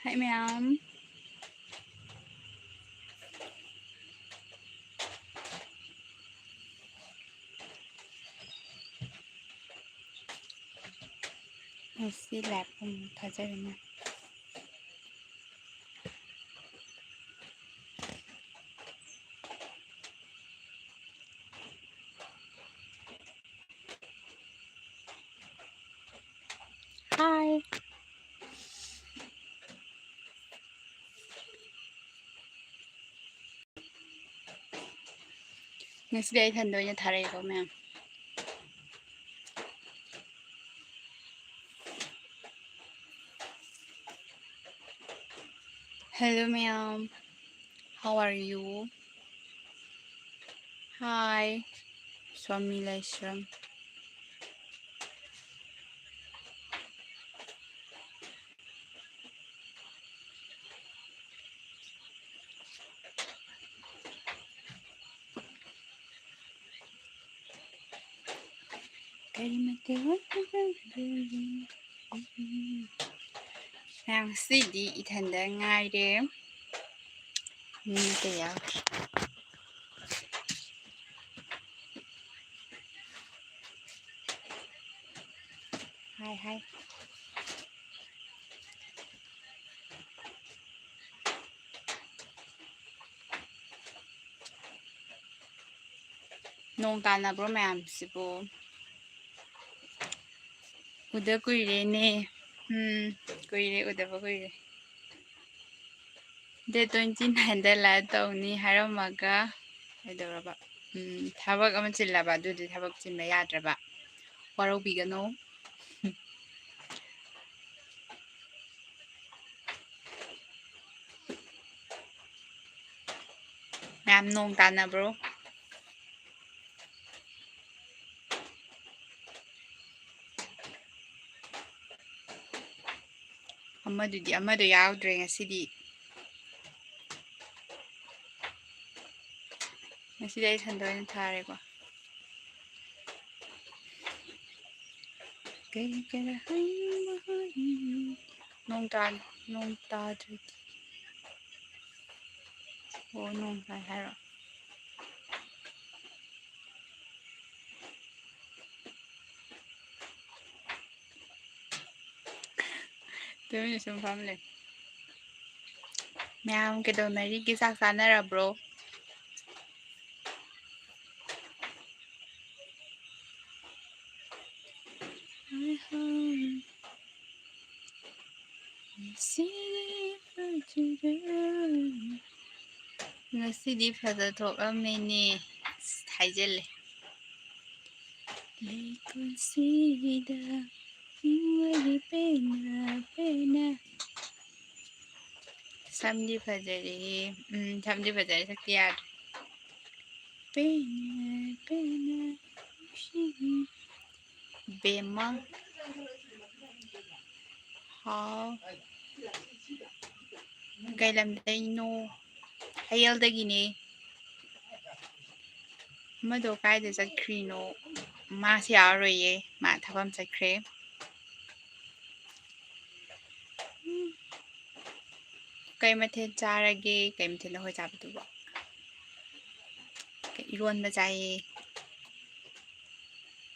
Hi ma'am. See lab thazarina. Hi. Next day thando niya thare ko ma'am. Hello ma'am. How are you? Hi. Swami Laishram. Now CD ithanda ngai de. Ni kaya. Hi. Nong tanabro ma'am sibo. Uda kuire ne. Kuire uda ba kuire. Day 29 da la tawni haramaga. Aidoraba. Thabak ama chillaba adudi thabak chinba yadraba. Warobigano. Ma'am nong tanabro. Amado yaudre ngasidi. Ngasidi ay thandoy thare ko. Nong tadri. Oh nong tai haro. Tuloy sum family. Ma'am kedo nari kisa sana ra bro. Ngasidi phada thokramene haijelle. Leikonsida ingwari pena. Samdi phajari. Samdi phajari sakti yaad. Pena. Bema. How. Kailam daino. Hayaldagine. Mado kaida sakkrino. Ma siyaroye. Ma thabam sakre. Kay mathen charage. Kay mathen na hoy chabatuba. Iron ba chahiye.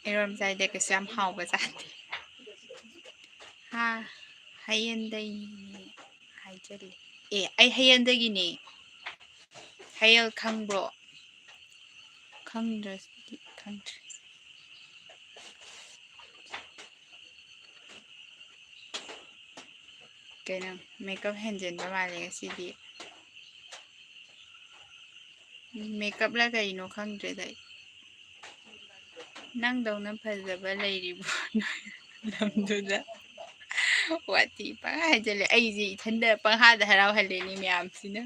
Iron chai de kasi am hao ba chati. Ha. Hayandai. Haijali. Ay hayandagine. Hayal kangbro. Kangdras. Kaya makeup henjen ba mali ngasidi. Makeup la kaino kangdre dai. Nang daw na phajaba layribo lamduda. Wati pa hajale aiji thanda panghada haraw haleni miyam sina.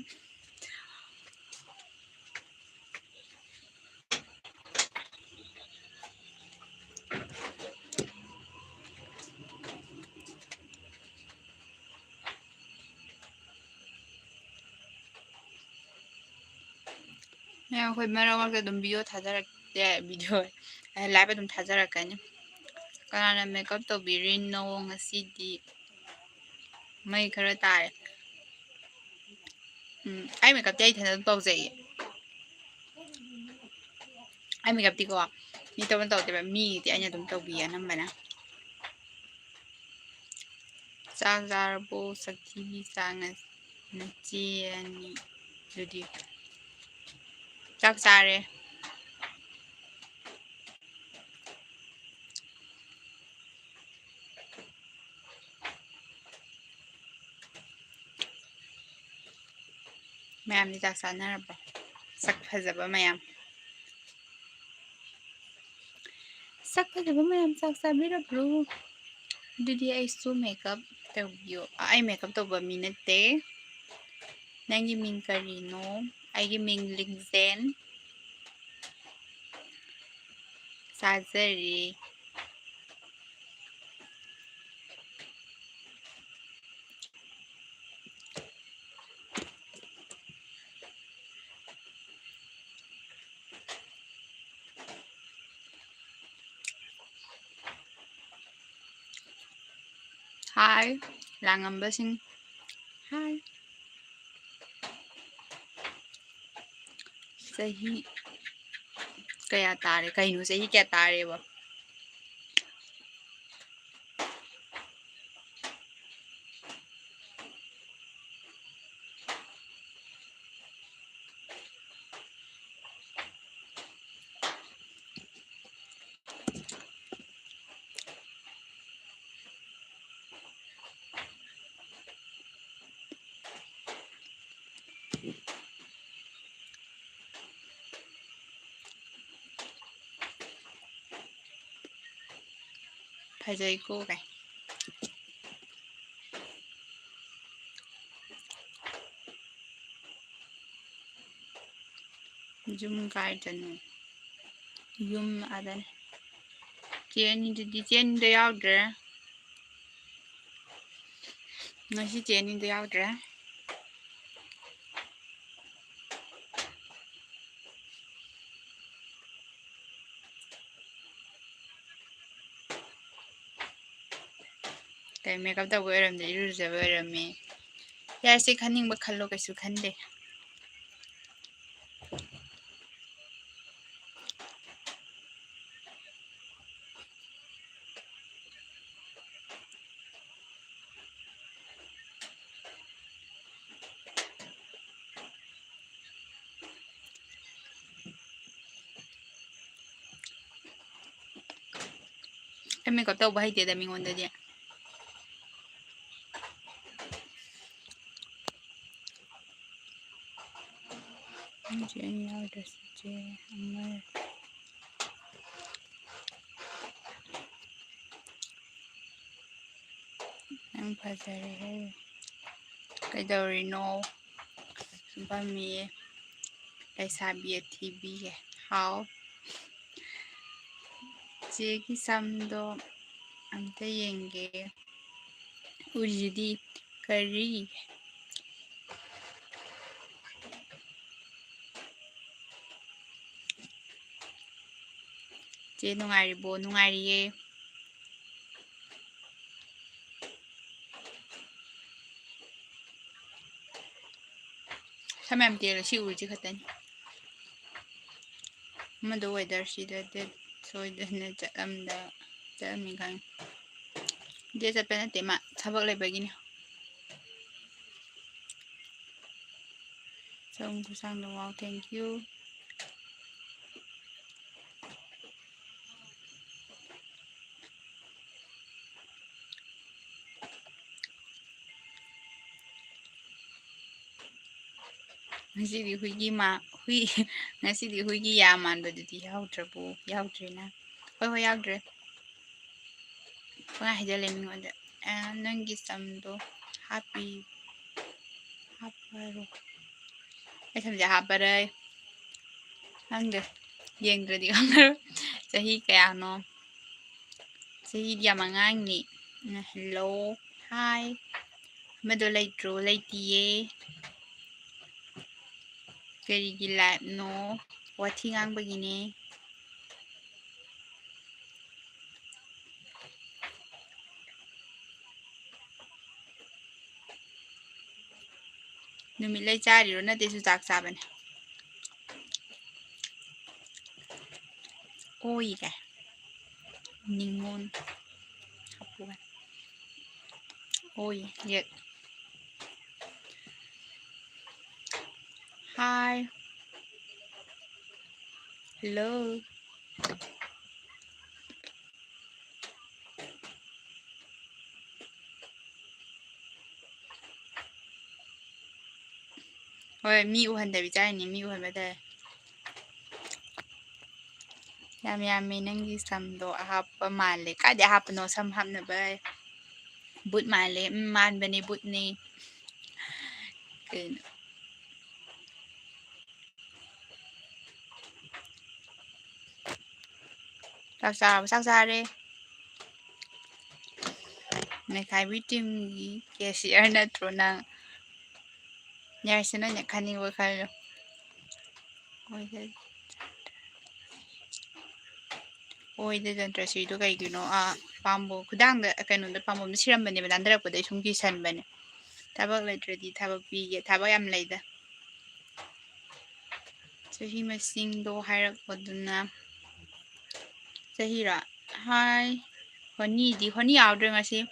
Kaya ako'y marawag ka dong video tazarak video live dong tazarak kanya. Kana na makeup to birin no nga CD may karatay. ꯑꯩ ꯃꯦꯀꯞꯇꯤ ꯑꯩ ꯏꯊꯟꯗ ꯑꯗꯨꯝ ꯇꯧꯖꯩꯌꯦ ꯑꯩ ꯃꯦꯀꯞꯇꯤꯀꯣ ꯃꯤ ꯇꯧꯅ ꯇꯧꯗꯦꯕ ꯃꯤꯒꯤꯗꯤ ꯑꯩꯅ ꯑꯗꯨꯝ ꯇꯧꯕꯤꯌꯦ ꯑꯅꯝꯕꯅ ꯆꯥꯛ ꯆꯥꯔꯕꯣ ꯁꯛꯊꯤꯕꯤ ꯆꯥꯡꯅ ꯅꯆꯦ ꯑꯅꯤ ꯑꯗꯨꯗꯤ ꯆꯥꯛ ꯆꯥꯔꯦ ꯃꯌꯥꯝꯗꯤ ꯆꯥꯛ ꯆꯥꯅꯔꯕꯣ ꯁꯛ ꯐꯖꯕ ꯃꯌꯥꯝ ꯁꯛ ꯐꯖꯕ ꯃꯌꯥꯝ ꯆꯥꯛ ꯆꯥꯕꯤꯔꯕ꯭ꯔꯣ ꯑꯗꯨꯗꯤ ꯑꯩꯁꯨ ꯃꯦꯀꯞ ꯇꯧꯕꯤꯌꯣ ꯑꯩ ꯃꯦꯀꯞ ꯇꯧꯕ ꯃꯤ ꯅꯠꯇꯦ ꯅꯪꯒꯤ ꯃꯤꯡ ꯀꯔꯤꯅꯣ ꯑꯩꯒꯤ ꯃꯤꯡ ꯂꯤꯡꯖꯦꯟ ꯆꯥꯖꯔꯤ ꯍꯥꯏ ꯂꯥꯡꯉꯝꯕꯁꯤꯡ ꯍꯥꯏꯆꯍꯤ ꯀꯌꯥ ꯇꯥꯔꯦ ꯀꯩꯅꯣ ꯆꯍꯤ ꯀꯌꯥ ꯇꯥꯔꯦꯕ ꯐꯖꯩꯀꯣ ꯀꯥꯏ ꯌꯨꯝ ꯀꯥꯏꯗꯅꯣ ꯌꯨꯝ ꯑꯗꯅꯤ ꯆꯦ ꯑꯅꯤꯗꯨꯗꯤ ꯆꯦ ꯑꯅꯤꯗꯣ ꯌꯥꯎꯗ꯭ꯔꯦ ꯉꯁꯤ ꯆꯦ ꯑꯅꯤꯗꯣ ꯌꯥꯎꯗ꯭ꯔꯦ ꯀꯩ ꯃꯦꯀꯞ ꯇꯧꯕ ꯑꯣꯏꯔꯝꯗꯦ ꯏꯔꯨꯖꯕ ꯑꯣꯏꯔꯝꯃꯤ ꯌꯥꯔꯦꯁꯦ ꯈꯟꯅꯤꯡꯕ ꯈꯜꯂꯣ ꯀꯩꯁꯨ ꯈꯟꯗꯦ ꯑꯩ ꯃꯦꯀꯞ ꯇꯧꯕ ꯍꯩꯇꯦꯗ ꯃꯤꯉꯣꯟꯗꯗꯤ ꯆꯦ ꯑꯅꯤ ꯌꯥꯎꯗ꯭ꯔꯁꯨ ꯆꯦ ꯑꯃ ꯅꯪ ꯐꯖꯔꯦꯍꯦ ꯀꯩꯗꯧꯔꯤꯅꯣ ꯁꯨꯝ ꯐꯝꯃꯤꯌꯦ ꯂꯩꯁꯥꯕꯤ ꯑꯊꯤꯕꯤꯒꯦ ꯍꯥꯎ ꯆꯦꯒꯤ ꯁꯝꯗꯣ ꯑꯝꯇ ꯌꯦꯡꯒꯦ ꯎꯔꯤꯖꯤꯗꯤ ꯀꯔꯤ ꯆꯦ ꯅꯨꯡꯉꯥꯏꯔꯤꯕꯣ ꯅꯨꯡꯉꯥꯏꯔꯤꯌꯦ ꯁꯝ ꯌꯥꯝ ꯇꯦꯜꯂꯦ ꯁꯤ ꯎꯔꯤꯁꯤ ꯈꯛꯇꯅꯤ ꯑꯃꯗꯣ ꯋꯦꯗꯔꯁꯤꯗ ꯗꯦꯠ ꯁꯣꯏꯗꯅ ꯆꯠꯂꯝꯅꯤ ꯈꯪꯉꯤ ꯗꯦꯠ ꯆꯠꯄ ꯅꯠꯇꯦ ꯃꯥ ꯊꯕꯛ ꯂꯩꯕꯒꯤꯅꯤ ꯁꯝ ꯈꯨꯁꯥꯡꯗꯣ ꯋꯥꯎ ꯊꯦꯡꯀ꯭ꯌꯨ ꯉꯁꯤꯗꯤ ꯍꯨꯏ ꯉꯁꯤꯗꯤ ꯍꯨꯏꯒꯤ ꯌꯥ ꯃꯥꯟꯕꯗꯨꯗꯤ ꯌꯥꯎꯗ꯭ꯔꯕꯣ ꯌꯥꯎꯗ꯭ꯔꯦꯅ ꯍꯣꯏ ꯍꯣꯏ ꯌꯥꯎꯗ꯭ꯔꯦ ꯄꯪꯍꯥꯏ ꯍꯥꯏꯖꯜꯂꯦ ꯃꯤꯉꯣꯟꯗ ꯅꯪꯒꯤ ꯁꯝꯗꯣ ꯍꯥꯞꯄꯔꯣ ꯑꯩ ꯁꯝꯁꯦ ꯍꯥꯞꯄꯔꯩ ꯈꯪꯗꯦ ꯌꯦꯡꯗ꯭ꯔꯗꯤ ꯈꯪꯉꯔꯣꯏ ꯆꯍꯤ ꯀꯌꯥꯅꯣ ꯆꯍꯤꯗꯤ ꯌꯥꯝ ꯑꯉꯥꯡꯅꯤ ꯍꯜꯂꯣ ꯍꯥꯏ ꯑꯃꯗꯣ ꯂꯩꯇ꯭ꯔꯣ ꯂꯩꯇꯤꯌꯦ ꯀꯔꯤꯒꯤ ꯂꯥꯏꯞꯅꯣ ꯋꯥꯊꯤ ꯉꯥꯡꯕꯒꯤꯅꯦ Numit lay chariro nate chujak chabane. Oi ka. Ningon. Hapuan. Oi, yet. Hi. Hello. Oi, mi uhandabi charine, mi uhanbada. Yami nangi samdo ahapa male. Kade ahapa no sam hapna bay. But male, man bani but ni. Good. Saksare. Neikhaibi Team gi cashier natro nang yarsina nya khani wakalo. Oida jantrasido kaigino pambo kudangda kainunda pambo sirambane bandarakpade sumki sanbane. Tabak laitradi tabak pige tabak yam laida. Sahi masingdo hairakpaduna. Sahira. Hi. Honey out ngasi.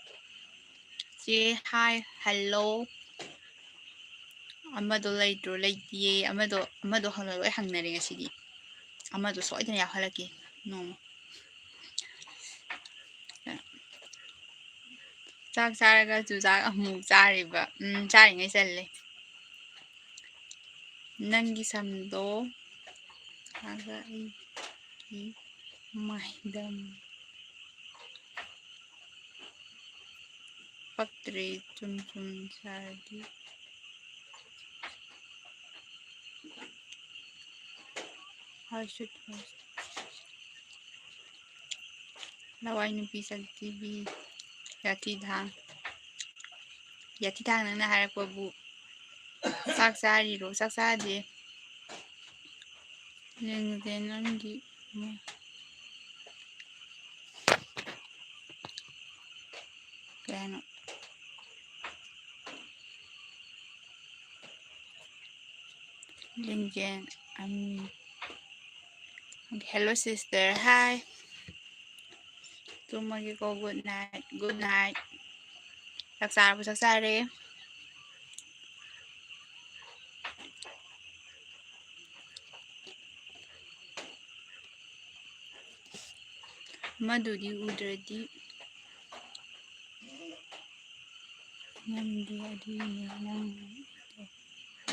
Say hi, hello. Amado laitro laitiye amado halalo hangnare ngasidi. Amado soidana ya halaki. No. Chak charaga chujak amuk chariba. Charingai challe. Nangi samdo aga iki maidam paktre chum sardi. How should host? Lawai nupi TV. Yati thang nang na harakpabu. Saksari ro saksade. Lingjen nangi. Kano. Lingjen hello sister. Hi. Tumagi ko good night. Good night. Saksare. Madudi udradi. Namdi adini nang.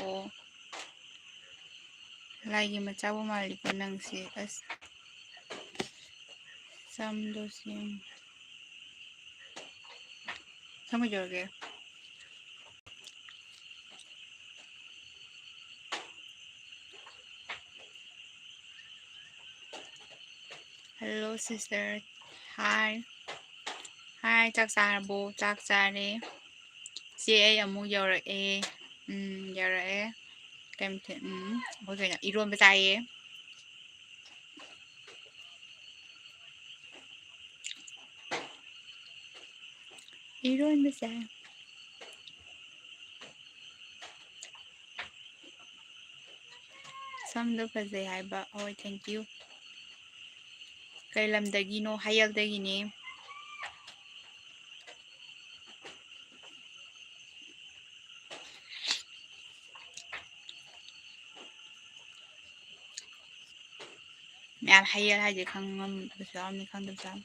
Oh. Lagi macawa mali ko nang si as. Samdos yung. Sama jorge. Hello sister. Hi. Hi, chaksarbo, chaksare. Si ay amu yorak e. Yorak e. Kemte. Okay na. Iron bataye. Iron bataye. Samdo fazay haiba. Oh, thank you. Kailamdagi no hayaldagi ni. Mẹ hayal haje khangam basam ni khang basam.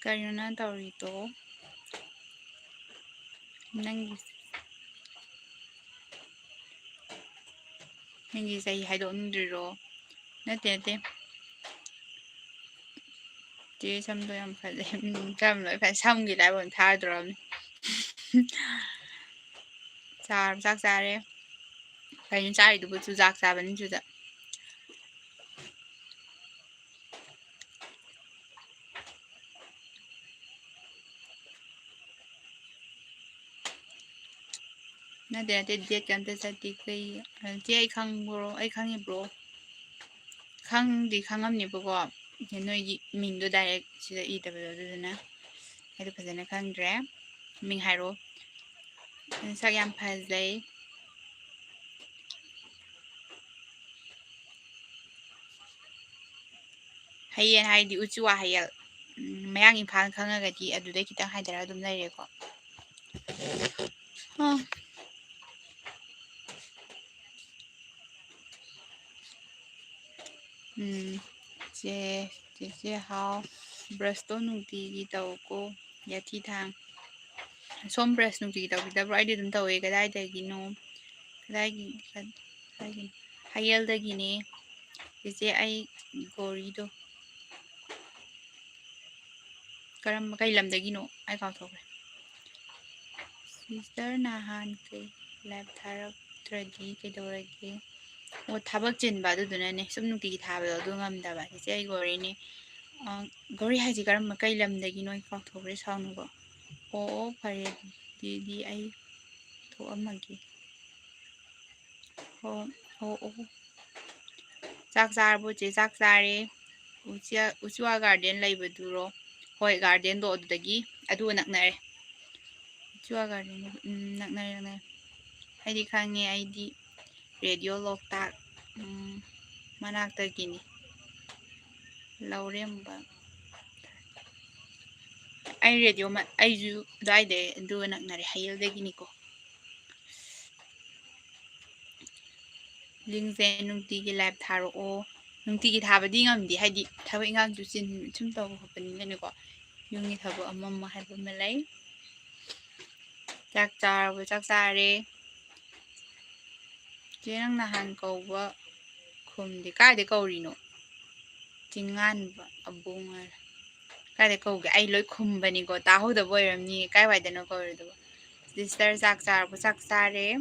Karina taurito. Nangi say haidondiro. Nate. Chị samdo yam fazay. Sam loi phải sam gi lại bọn tha drum. Saksare. Kayo sari dubu tu saksaban juda. Nade diet kan te sati kai. Chị ai khang bro, ai khang ni bro. Khang di khangam ni bro. Noi mình do direct sida i ta bedo na. Ai to phazana khang dre. Ming hairo. Sak yam phazay. Hayel haidi Uchiwa Hayel mayang imphal khangagadi adudai kitang haidara adum laireko. Che how brush to nungtigi tawko yathi thang som brush nungtigi tawbidabro aidi dum tawe kadaidagino kadaigi hayaldagine che ai gorido karam kai lamdagino ai kautokre sister nahan kai lab tharak tradi kedorage o thabak chinba adudunane sum nungtigi thabado adu ngamdaba che ai gorini gori haji karam kai lamdagino ai kautokre saunugo o fare di ai to amagi o chak charbo che chak chare uchiwa garden laibaduro hoi garden do adudagi adu naknare uchiwa garden naknare haidi khange aidi radio loktak manaktagini lauremba ai radio ma aiju daide adu naknare hayaldagini ko Lingjen nungtigi lab tharo o nungtigi thabadi ngamdi haidi thabak ingang ju chin chum taw khopani ko yungi thabak amamma haiba malai chak chare jenang nahan kawba khumdi kaide kawrino tinganba abungar kaide kawge ai loi khumbani ko tahoda boiramni kai waidano kawrido sister chak chare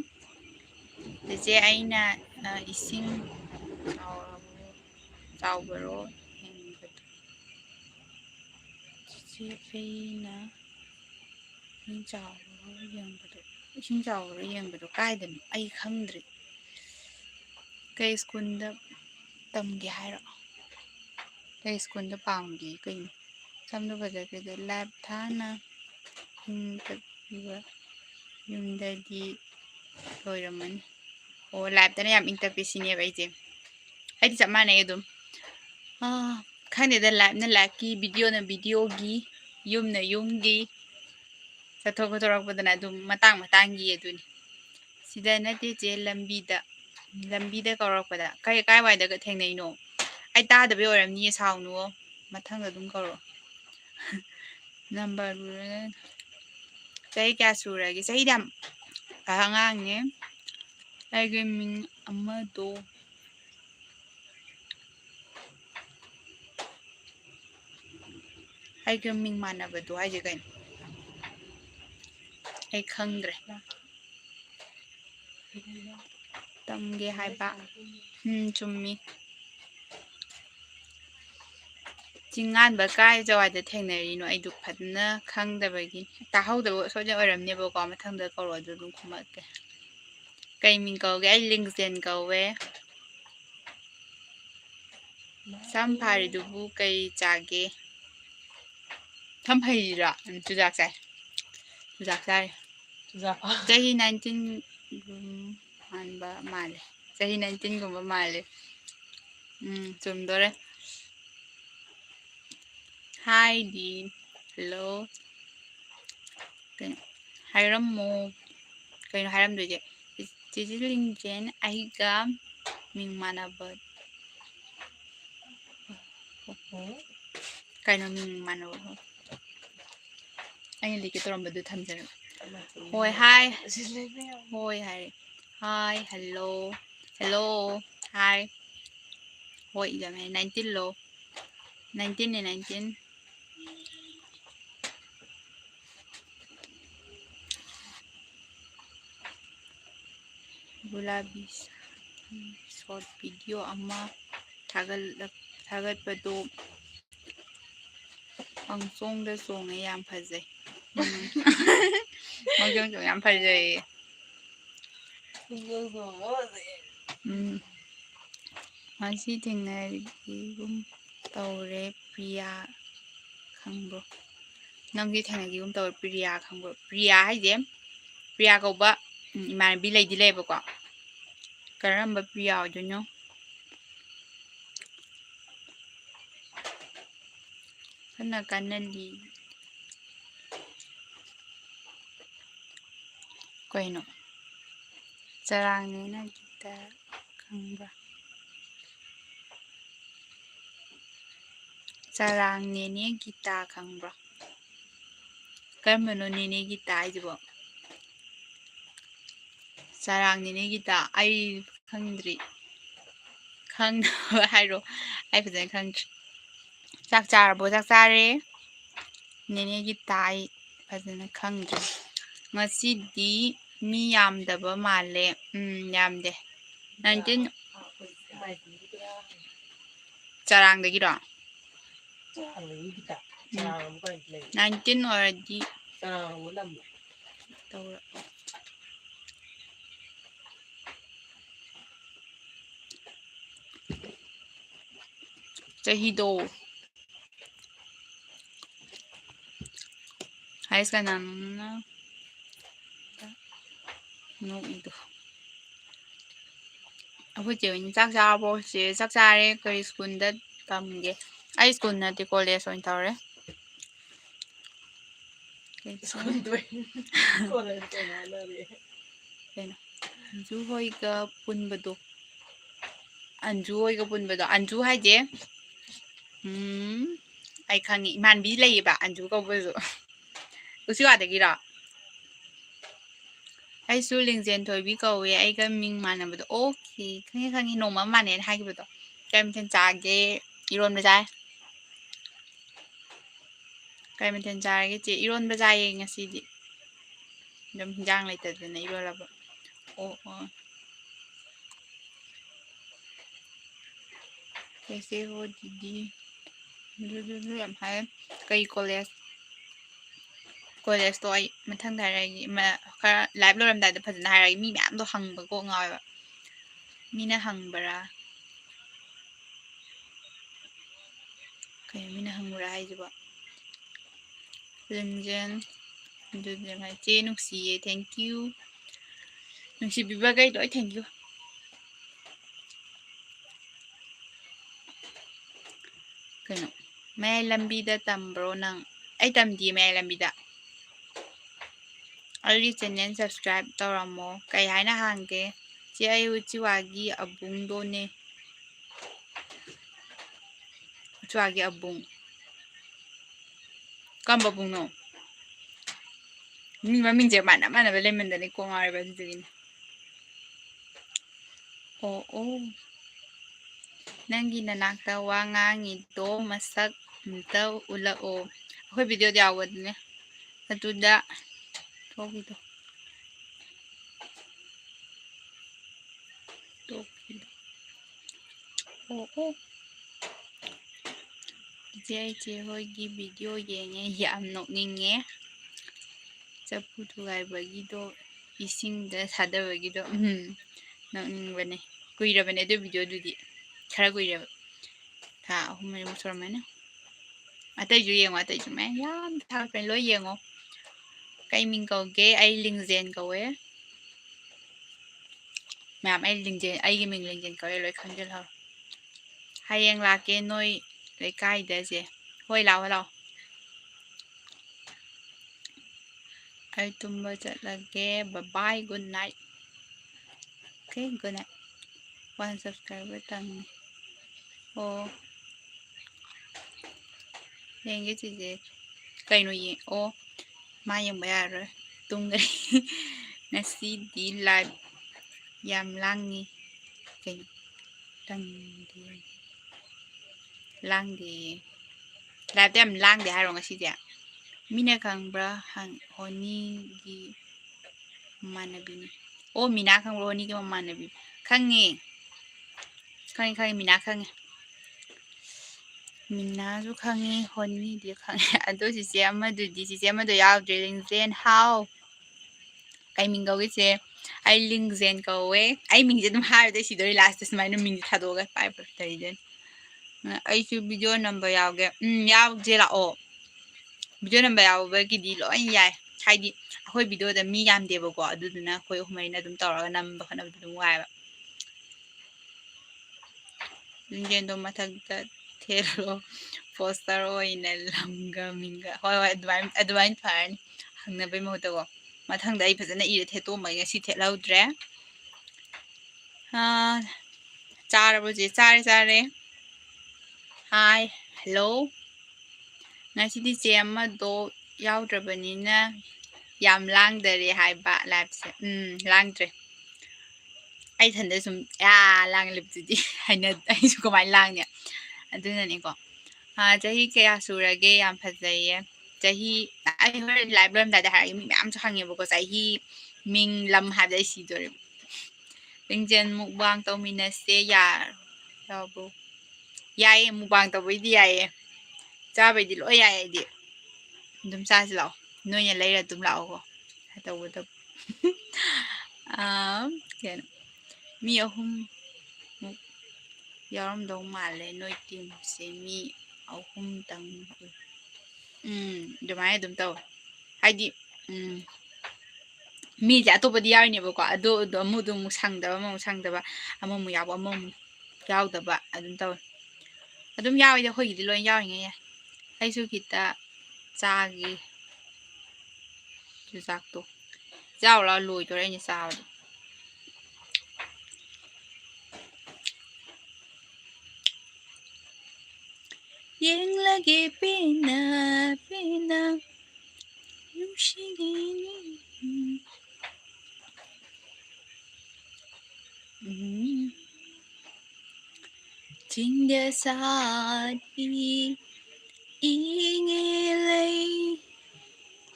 che aina ising chawbaro hengbado che aina ising chawbaro yengbado kaidano ai khangdri kai skunda tamge hairo kai skunda pamgi kai samdo bajake lab thana biba yumdadi loiramani o lab tana yam interpesine ba ije aidi chamane edum khane da lab na lab ki video na video gi yum na yum gi sathok thorak badana dum matang gi eduni sida nate je lambida kawrakpada kai waida ga thengnai no ai tadabe oramni saunu mathang adum kawro number sai kya suragi sai dam angangne aige ming amado aige ming manabado aige gain ai khangdre tamge haiba chummi jingan ba kai jawada thengnari no ai duk phatna khangdabagi tahawdabo soja oramnebo ko mathangda kawro dum khumakke kai ming kawge ai Lingjen kawwe sam phari dubu kai chage tham phayira chujak sai jahi 19 anba male jahi 19 gumba male chumdore hi di hello hairammo kaino hairamdoje Cici Lingjen aiga ming manaba kaino ming manaba ai like torambadu thamjara hoi hi hoi hi hello hi hoi idam 19 lo 19 ne 19 gulabi short video ama thagatpado angchongda songe yam phajai angchong yam phajai masi thengnagigum tawre priya khangbo nanggi thengnagigum tawre priya khangbo priya haije priya kawba imanbi leidi lebako karamba priya ojono ꯀꯟꯅ ꯀꯟꯅ ꯀꯩꯅꯣ ꯆꯔꯥꯡꯅꯦꯅ guitar ꯈꯪꯕ꯭ꯔꯥ ꯆꯔꯥꯡ ꯅꯦꯅꯦ guitar ꯈꯪꯕ꯭ꯔꯥ ꯀꯔꯝꯕꯅꯣ ꯅꯦꯅꯦ guitar ꯍꯥꯏꯁꯤꯕꯣ ꯆꯔꯥꯡ ꯅꯦꯅꯦ ꯒꯤꯇꯥ ꯑꯩ ꯈꯪꯗ꯭ꯔꯤ ꯈꯪꯗꯕ ꯍꯥꯏꯔꯣ ꯑꯩ ꯐꯖꯅ ꯈꯪꯗ꯭ꯔꯤ ꯆꯥꯛ ꯆꯥꯔꯕꯣ ꯆꯥꯛ ꯆꯥꯔꯦ ꯅꯦꯅꯦ ꯒꯤꯇꯥ ꯑꯩ ꯐꯖꯅ ꯈꯪꯗ꯭ꯔꯤ ꯉꯁꯤꯗꯤ ꯃꯤ ꯌꯥꯝꯗꯕ ꯃꯥꯜꯂꯦ ꯌꯥꯝꯗꯦ 19 ꯆꯔꯥꯡꯗꯒꯤꯔꯣ 19 ꯑꯣꯏꯔꯗꯤ ꯇꯧꯔ ꯆꯍꯤꯗꯣ ꯍꯥꯏꯁ ꯀꯅꯥꯅꯣꯅ ꯅꯣꯛꯏꯗꯣ ꯑꯩꯈꯣꯏ ꯆꯦ ꯑꯣꯏꯅ ꯆꯥꯛ ꯆꯥꯔꯕꯣ ꯆꯦ ꯆꯥꯛ ꯆꯥꯔꯦ ꯀꯔꯤ ꯁ꯭ꯀꯨꯜꯗ ꯇꯝꯒꯦ ꯑꯩ ꯁ꯭ꯀꯨꯜ ꯅꯠꯇꯦ ꯀꯣꯂꯦꯖ ꯑꯣꯏꯅ ꯇꯧꯔꯦ ꯀꯩꯅꯣ ꯑꯟꯖꯨ ꯍꯣꯏꯒ ꯄꯨꯟꯕꯗꯣ ꯑꯟꯖꯨ ꯍꯣꯏꯒ ꯄꯨꯟꯕꯗꯣ ꯑꯟꯖꯨ ꯍꯥꯏꯁꯦ ꯑꯩ ꯈꯪꯉꯤ ꯏꯃꯥꯟꯕꯤ ꯂꯩꯌꯦꯕ ꯑꯟꯖꯨ ꯀꯧꯕꯁꯨ ꯎꯆꯤꯋꯥꯗꯒꯤꯔꯣ ꯑꯩꯁꯨ ꯂꯤꯡꯖꯦꯟ ꯊꯣꯏꯕꯤ ꯀꯧꯋꯦ ꯑꯩꯒ ꯃꯤꯡ ꯃꯥꯟꯅꯕꯗꯣ ꯑꯣꯀꯦ ꯈꯪꯉꯦ ꯈꯪꯉꯦ ꯅꯣꯡꯃ ꯑꯃ ꯃꯥꯟꯅꯩꯅ ꯍꯥꯏꯈꯤꯕꯗꯣ ꯀꯩ ꯃꯊꯦꯜ ꯆꯥꯒꯦ ꯏꯔꯣꯟꯕ ꯆꯥꯏ ꯀꯩ ꯃꯊꯦꯜ ꯆꯥꯔꯒꯦ ꯆꯦ ꯏꯔꯣꯟꯕ ꯆꯥꯏꯌꯦ ꯉꯁꯤꯗꯤ ꯑꯗꯨꯝ ꯍꯤꯟꯖꯥꯡ ꯂꯩꯇꯗꯅ ꯏꯔꯣꯜꯂꯕ ꯑꯣ ꯀꯩꯁꯦ ꯍꯣ ꯗꯤꯗꯤ ꯑꯗꯨ ꯌꯥꯝ ꯍꯥꯏ ꯀꯩ ꯀꯣꯂꯦꯖꯇꯣ ꯑꯩ ꯃꯊꯪꯗ ꯍꯥꯏꯔꯛꯑꯒꯦ ꯈꯔ ꯂꯥꯏꯚ ꯂꯣꯏꯔꯝꯗꯥꯏꯗ ꯐꯖꯅ ꯍꯥꯏꯔꯛꯑꯒꯦ ꯃꯤ ꯃꯌꯥꯝꯗꯣ ꯍꯪꯕ ꯀꯣꯛ ꯉꯥꯎꯋꯦꯕ ꯃꯤꯅ ꯍꯪꯕ꯭ꯔꯥ ꯀꯩꯅꯣ ꯃꯤꯅ ꯍꯪꯕ꯭ꯔꯥ ꯍꯥꯏꯁꯤꯕꯣ ꯂꯤꯡꯖꯦꯟ ꯑꯗꯨꯗꯤ ꯆꯦ ꯅꯨꯡꯁꯤꯌꯦ ꯊꯦꯡꯀ꯭ꯌꯨ ꯅꯨꯡꯁꯤꯕꯤꯕꯈꯩ ꯂꯣꯏ ꯊꯦꯡꯀ꯭ꯌꯨ ꯀꯩꯅꯣ ꯃꯌꯥꯏ ꯂꯝꯕꯤꯗ ꯇꯝꯕ꯭ꯔꯣ ꯅꯪ ꯑꯩ ꯇꯝꯗꯤꯌꯦ ꯃꯌꯥꯏ ꯂꯝꯕꯤꯗ ꯑꯩꯒꯤ ꯆꯦꯅꯦꯜ ꯁꯕꯁꯀ꯭ꯔꯥꯏꯞ ꯇꯧꯔꯝꯃꯣ ꯀꯩ ꯍꯥꯏꯅ ꯍꯥꯡꯒꯦ ꯆꯦ ꯑꯩ ꯎꯆꯤꯋꯥꯒꯤ ꯑꯕꯨꯡꯗꯣꯅꯦ ꯎꯆꯤꯋꯥꯒꯤ ꯑꯕꯨꯡ ꯀꯝꯕ ꯑꯕꯨꯡꯅꯣ ꯃꯤ ꯃꯃꯤꯡꯁꯦ ꯃꯥꯟꯅ ꯃꯥꯟꯅꯕ ꯂꯩꯃꯟꯗꯅ ꯀꯣꯛ ꯉꯥꯎꯔꯦꯕ ꯑꯗꯨꯗꯨꯒꯤꯅꯦ ꯑꯣ ꯅꯪꯒꯤ ꯅꯅꯥꯛꯇ ꯋꯥ ꯉꯥꯡꯉꯤꯗꯣ ꯃꯁꯛ ꯑꯝꯇ ꯎꯠꯂꯛꯑꯣ ꯑꯩꯈꯣꯏ ꯚꯤꯗꯤꯑꯣꯗ ꯌꯥꯎꯕꯗꯨꯅꯦ ꯑꯗꯨꯗ ꯊꯣꯛꯈꯤꯗꯣ ꯑꯣ ꯏꯆꯦ ꯍꯣꯏꯒꯤ ꯚꯤꯗꯤꯑꯣ ꯌꯦꯡꯉꯦ ꯌꯥꯝ ꯅꯣꯛꯅꯤꯡꯉꯦ ꯆꯐꯨ ꯊꯨꯒꯥꯏꯕꯒꯤꯗꯣ ꯏꯁꯤꯡꯗ ꯊꯥꯗꯕꯒꯤꯗꯣ ꯅꯣꯛꯅꯤꯡꯕꯅꯦ ꯀꯨꯏꯔꯕꯅꯦ ꯑꯗꯨ ꯚꯤꯗꯤꯑꯣꯗꯨꯗꯤ ꯈꯔ ꯀꯨꯏꯔꯦꯕ ꯊꯥ 3-4 ꯁꯨꯔꯝꯃꯅꯤ ꯑꯇꯩꯁꯨ ꯌꯦꯡꯉꯣ ꯑꯇꯩꯁꯨ ꯃꯌꯥꯝ ꯌꯥꯝ ꯊꯥꯒꯠꯄꯅꯦ ꯂꯣꯏ ꯌꯦꯡꯉꯣ ꯀꯩ ꯃꯤꯡ ꯀꯧꯒꯦ ꯑꯩ ꯂꯤꯡꯖꯦꯟ ꯀꯧꯋꯦ ꯃꯌꯥꯝ ꯑꯩꯒꯤ ꯃꯤꯡ ꯂꯤꯡꯖꯦꯟ ꯀꯧꯋꯦ ꯂꯣꯏ ꯈꯪꯖꯤꯜꯍꯧꯔꯣ ꯍꯌꯦꯡ ꯂꯥꯛꯀꯦ ꯅꯣꯏ ꯂꯩꯀꯥꯏꯗꯁꯦ ꯍꯣꯏ ꯂꯥꯛꯑꯣ ꯑꯩ ꯇꯨꯝꯕ ꯆꯠꯂꯒꯦ bye good night okay good night 1 subscriber ꯇꯪꯅꯤ ꯑꯣ ꯌꯦꯡꯒꯦ ꯆꯦꯆꯦ ꯀꯩꯅꯣ ꯑꯣ ꯃꯥ ꯌꯦꯡꯕ ꯌꯥꯔꯔꯣꯏ ꯇꯨꯝꯒꯔꯦ ꯉꯁꯤꯗꯤ ꯂꯥꯏꯚ ꯌꯥꯝ ꯂꯥꯡꯉꯤ ꯀꯩꯅꯣ ꯂꯥꯡꯗꯦꯌꯦ ꯂꯥꯏꯚꯇ ꯌꯥꯝ ꯂꯥꯡꯗꯦ ꯍꯥꯏꯔꯣ ꯉꯁꯤꯗꯤ ꯃꯤꯅ ꯈꯪꯕ꯭ꯔꯥ ꯍꯣꯅꯤꯒꯤ ꯃꯃꯥꯟꯅꯕꯤꯅꯤ ꯑꯣ ꯃꯤꯅꯥ ꯈꯪꯕ꯭ꯔꯣ ꯍꯣꯅꯤꯒꯤ ꯃꯃꯥꯟꯅꯕꯤ ꯈꯪꯉꯦ ꯃꯤꯅꯥ ꯈꯪꯉꯦ ꯃꯤꯅꯥꯁꯨ ꯈꯪꯉꯤ ꯍꯣꯅꯤꯗꯤ ꯈꯪꯉꯦ ꯑꯗꯣ ꯆꯤꯆꯦ ꯑꯃꯗꯣ ꯌꯥꯎꯗ꯭ꯔꯦ ꯂꯤꯡꯖꯦꯟ ꯍꯥꯎ ꯀꯩ ꯃꯤꯡ ꯀꯧꯒꯦ ꯆꯦ ꯑꯩ ꯂꯤꯡꯖꯦꯟ ꯀꯧꯋꯦ ꯑꯩ ꯃꯤꯡꯁꯦ ꯑꯗꯨꯝ ꯍꯥꯏꯕꯗ ꯁꯤꯗꯧꯔꯦ ꯂꯥꯁꯇ ꯁꯨꯃꯥꯏꯅ ꯃꯤꯡꯁꯦ ꯊꯥꯗꯣꯛꯑꯒ ꯄꯥꯏꯕ ꯇꯧꯔꯤꯗꯣꯏꯅꯤ ꯑꯩꯁꯨ ꯚꯤꯗꯤꯑꯣ ꯅꯝꯕ ꯌꯥꯎꯒꯦ ꯌꯥꯎꯁꯦ ꯂꯥꯛꯑꯣ ꯚꯤꯗꯤꯑꯣ ꯅꯝꯕ ꯌꯥꯎꯕꯒꯤꯗꯤ ꯂꯣꯏ ꯌꯥꯏ ꯍꯥꯏꯗꯤ ꯑꯩꯈꯣꯏ ꯚꯤꯗꯤꯑꯣꯗ ꯃꯤ ꯌꯥꯝꯗꯦꯕꯀꯣ ꯑꯗꯨꯗꯨꯅ ꯑꯩꯈꯣꯏ 3 ꯑꯗꯨꯝ ꯇꯧꯔꯒ ꯅꯝꯕ ꯈꯣꯠꯅꯕꯗ ꯑꯗꯨꯝ ꯋꯥꯏꯑꯦꯕ ꯂꯤꯡꯖꯦꯟꯗꯣ ꯃꯊꯛꯇ ꯊꯦꯜꯂꯣ poster oina lamga minga hoi hoi advine fine hangna be mo to mathangda ai phajana ire the to mai ngasi the laudre ha charabo je chare hi hello ngasi di je amado yaudраbanina yam langdare haiba labse langdre ai thanda sum lang liptudi haina ai su kamai langnya aduna ni ko jahi kaya surage yam phajaye jahi ai hor live lam da da hai mi am change bo ko jahi ming lam ha dai si dore Lingjen mukbang to minase ya yabo yae mukbang to bai di yae cha bai di lo yae di dum sa si lao noya leira dum lao ko tawda ken mi ahum yaramdaw male noi team se mi ahum tang dumai dum taw haidi mi ja to bodi yarni ba ko ado amu dum sangdaba amu yawo amu yawdaba adum taw adum yawi da hoi di loin yawi ngai ai su kita chagi chu sak to jaw la loi to ni saw yang lagi pina yushigini chính địa xa đi ingilay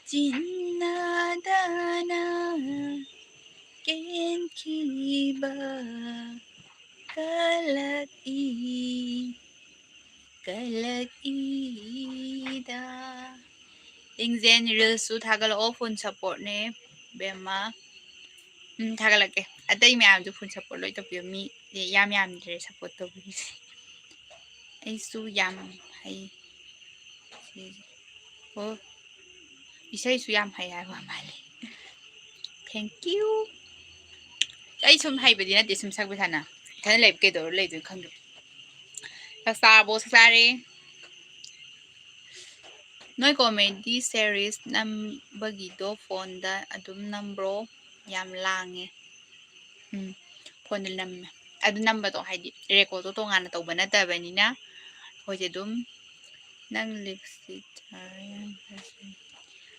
jinadana kenkiba kalak ida Lingjen reels su thagal o phone support ne bema thagalake atai myam ju phone support loi to pi mi yam dre support to bi ai su yam hai oh isai su yam hai wa male thank you ai sum hai badi na de sum sak bithana than lep ke do le du khang star bo sare noi comedy series nam bagi do phone da adum numbro yam lange phone nam adu number to haidi record to ngana to bana ta banina hoje dum nang lipstick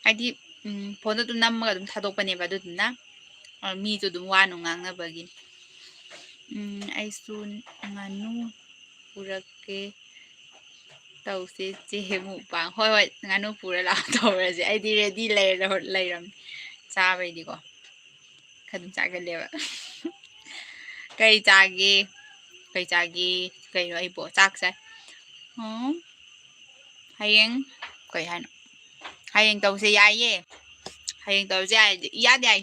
haidi phone to namma dum thadok bane ba dudna mi to dum wanu nganga bagi ai sun nganu purake tawse che mu bang hoi hoi nganu pura la tawra je ai di ready leiram cha bai di ko khadum cha ga lewa kai chagi kai no ai bo chak sai hayeng kai hano hayeng tawse yaye hayeng tawse ya de ai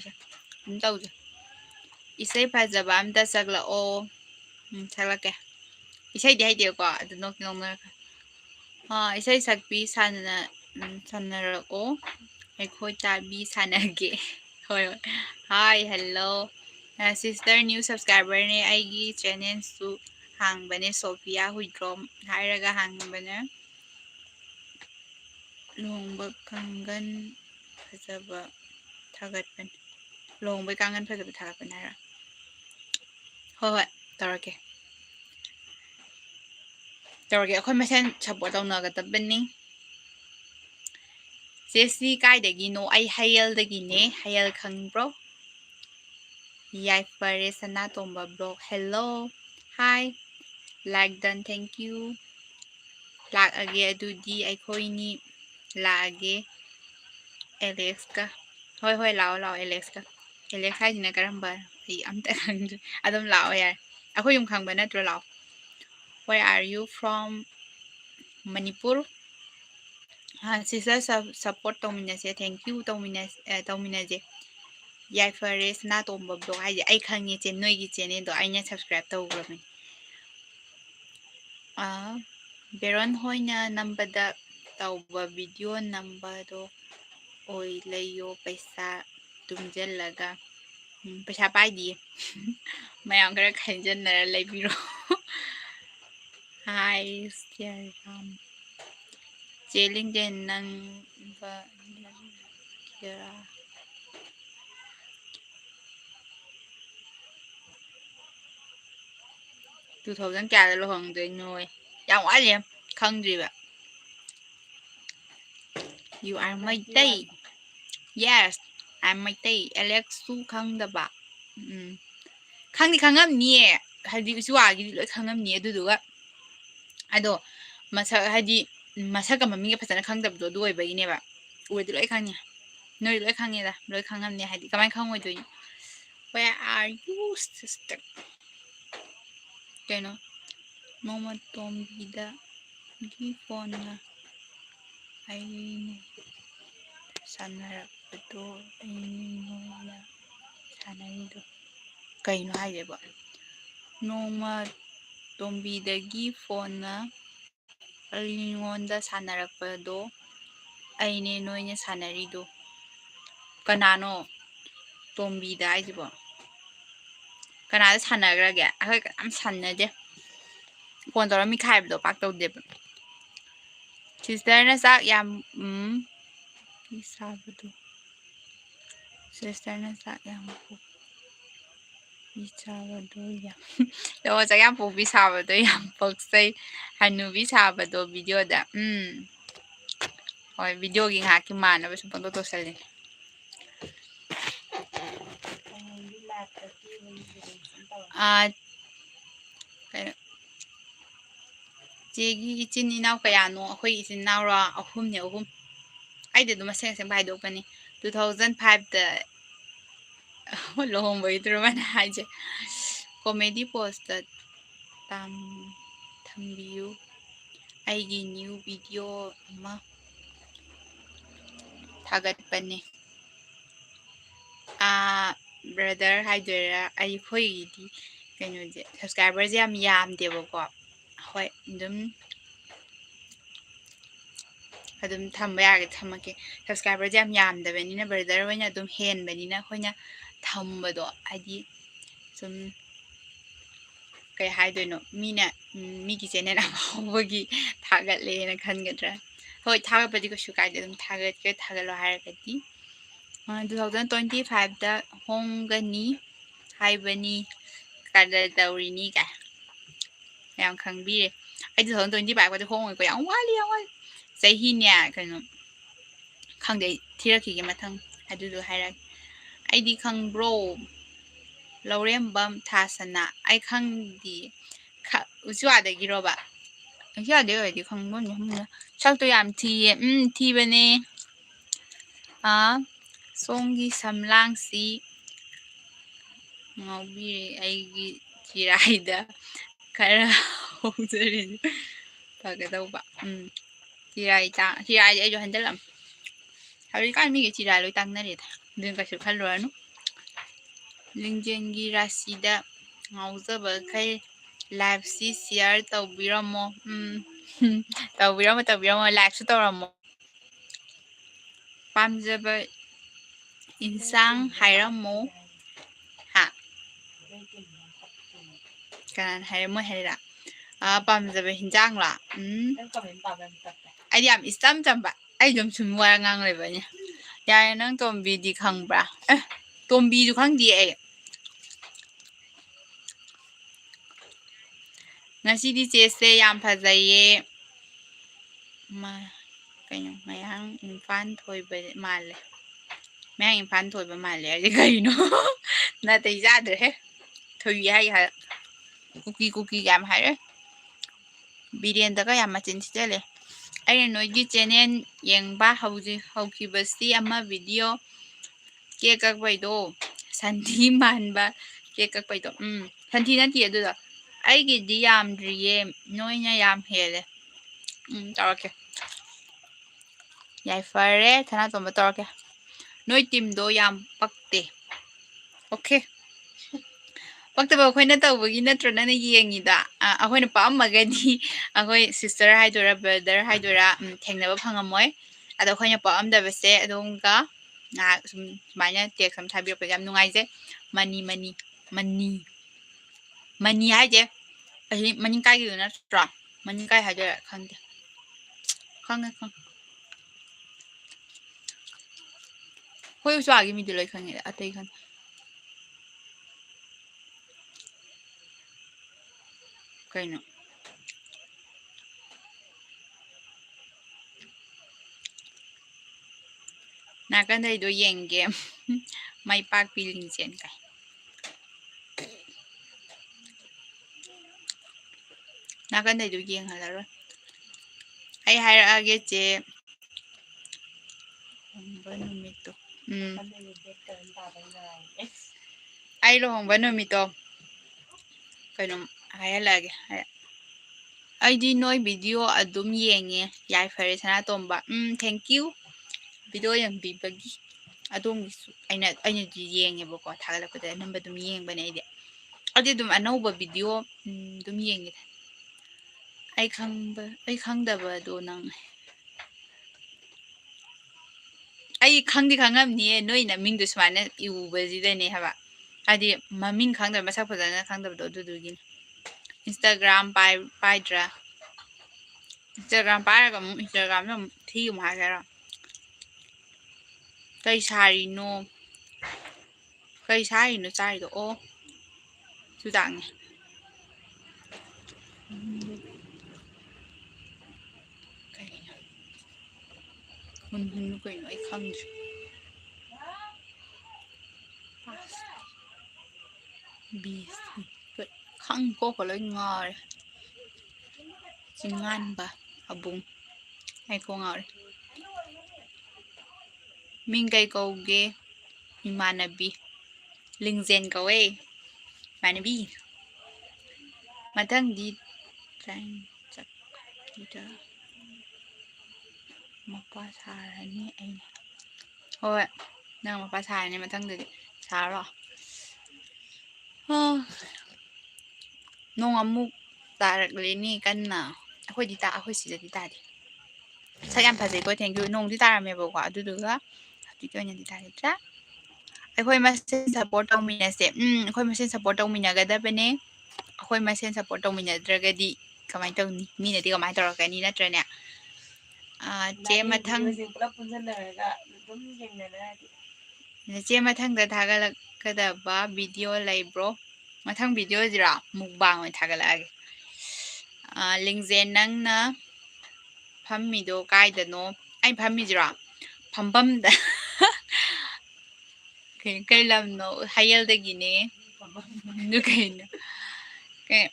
tawse isai phajaba amta sagla o sagla ke isai de hai de ko adu nok isai sakpi sanarako akhoi tabi sanage hoi hi hello sister new subscriber ne aigi channel su hangbane Sophia Huidrom hairaga hangbane longba kangan phajaba thagatpan longba kangan phajaba thagatpan hara hoi tarake akhoi masen support tawnaga tabani Jesse kaidagino ai hayaldagine hayal khangro yai pare sana tomba blog hello hi like done thank you like age adudi akhoi ni la age Alex ka hoi lao Alex ka Alex hai dina karamba ai amta khang adum lao ya akhoi yum khang ba natro lao where are you from Manipur sister support tawminase thank you tawminase yai fare sana tomba blog hai ai khangi che noi gi channel do aina subscribe tawgrabani Beron hoina nambada tawba video number do oi layo paisa tumjalaga paisa paidi mayam kara khanjanara laibiro hi ꯆꯦ ꯂꯤꯡꯖꯦꯟ ꯅꯪꯕ ꯀꯦꯔꯥ 2000 kaya luhongdoino yang wali khangdriba you are my day yes I'm my day Alex su khangdaba khangdi khangamni hadi usuagi loi khangamni aduduga ado masa hadi masa ka mami phasana khangdabdo du oibagineba udi loi khangni noi loi khangeda loi khangamni hadi kamai khangoi doi where are you sister keno mama tombida gi phone na ai sanarapado ai sanarido kaino haideba noma tombidagi phone na alingonda sanarapado aine noine sanarido kanano tombida aijibo kanada sanagrage ahoi am sanade phone tora mi khaibdo pak tawdeba sister na sak yam isabado sister na sak yam isabado yam do sak yam po bisabado yam paksai hanu bisabado video da oi video gi ngaki mana be sumpang to sale 제기 이친 이나우 kayano akhoi isin naura ahum ne ahum aide duma seng seng bai dokpani 2005 da lohong bai druman haje comedy post da thambiu aigi new video ama thagat pani brother haidera ai khoi di kaino je subscribers yam debo ko hoi adum thamba yage thamake subscriber yam dabani na brother hoina adum hen bani na hoina thambado adi sum kay haidoino mina migi channel amawagi thagatle na khangadra hoi thagapadi ko shukai adum thagat ke thagalo hairagati 2025 da hongani haibani kada daurini ka yam khangbire ai 2025 ko hongoi ko yam wali sahi nya kanu khangde thiraki ge mathang adudu hairak aidi khangbro laurembam thasana ai khangdi uswa da giroba uswa de oi di khangbon ni sakto yam thiye thibane songgi samlangsi ngobire aigi chiraida kara hongzari pagadauba chirai ai jo handalam hari kan mi ge chirai loi tangnare din ka su khalranu Lingjen gi rasida ngauzaba kai live si share tawbiramo tawbiramo live su tawramo pamjaba insang hairamo ha kan hairamo haira pamjaba hinjang la ai yam istam chamba ai jom sumwa ngang lebanya ya nang tombi di khangbra tombi ju khangdi ai ngasidi chese yam phajaye ma kaino mayang infan thoiba male mayang infan thoiba male ai kaino na tei jadre he thoi hai ha kuki yam haire birenda ka yam machin chale ai noigi channel yengba haukibasi ama video ke kak baido santhi manba ke kak baido santhi nanti aduda ai gi di yam driye noina yam hele tawake yai fare thana tomba tawake noi team do yam pakte okay pakte ba khoina tawbagi natra na yengida ahoina paamagadi ahoi sister haidora brother haidora thengnaba phangamoi ado khoina paamdabase adonga sumanya tek sam thabir pa yam nungaise mani haje ai mani kai gi na tra mani kai haje khangde khang Khoi uswa gi mi de loi khang atai khang kaino nakan dai do yeng game mai pak pi Lingjen kai nakan dai do yeng hala ro ai hairage che ba numito ai lo hong ba numito kaino hayalage ai di noi video adum yenge yai fare sana tomba thank you video yang bi bagi adum aina di yenge bako thagala ko da namba dum yeng bane ide adi dum anauba video dum yenge ai khangdaba do nang ai khangdi khangam ni noi na ming du swana iuba jidane haba adi maming khangda masak phadana khangdaba do du Instagram paidra Instagram pairaga Instagram no thi mu hagara kai sari no chari do o su dang kai hun kai no ai khang bi khang ko ko loi ngar jingan ba abung ai ko ngar ming kai ko ge imanabi Lingjen ko manabi matang di train chak da mapa sarani ai hoi nang mapa sarani matang de saro nong amuk tarakle ni kanna akhoi di ta akhoi si di ta di sak yam phajai ko thank you nong di tarame ba ko aduduga di ko nya di ta tra akhoi masen support tawmina se akhoi masen support tawmina ga da bane akhoi masen support tawmina dragadi kamai tawni mina di kamai tarakani natrane che mathang che mathang da thagala kada ba video laibro mathang video jira mukbang oi thagala age Lingjen nang na phammido kaidano ai phammi jira phambam da kai lam no hayal da gine nu kai no kai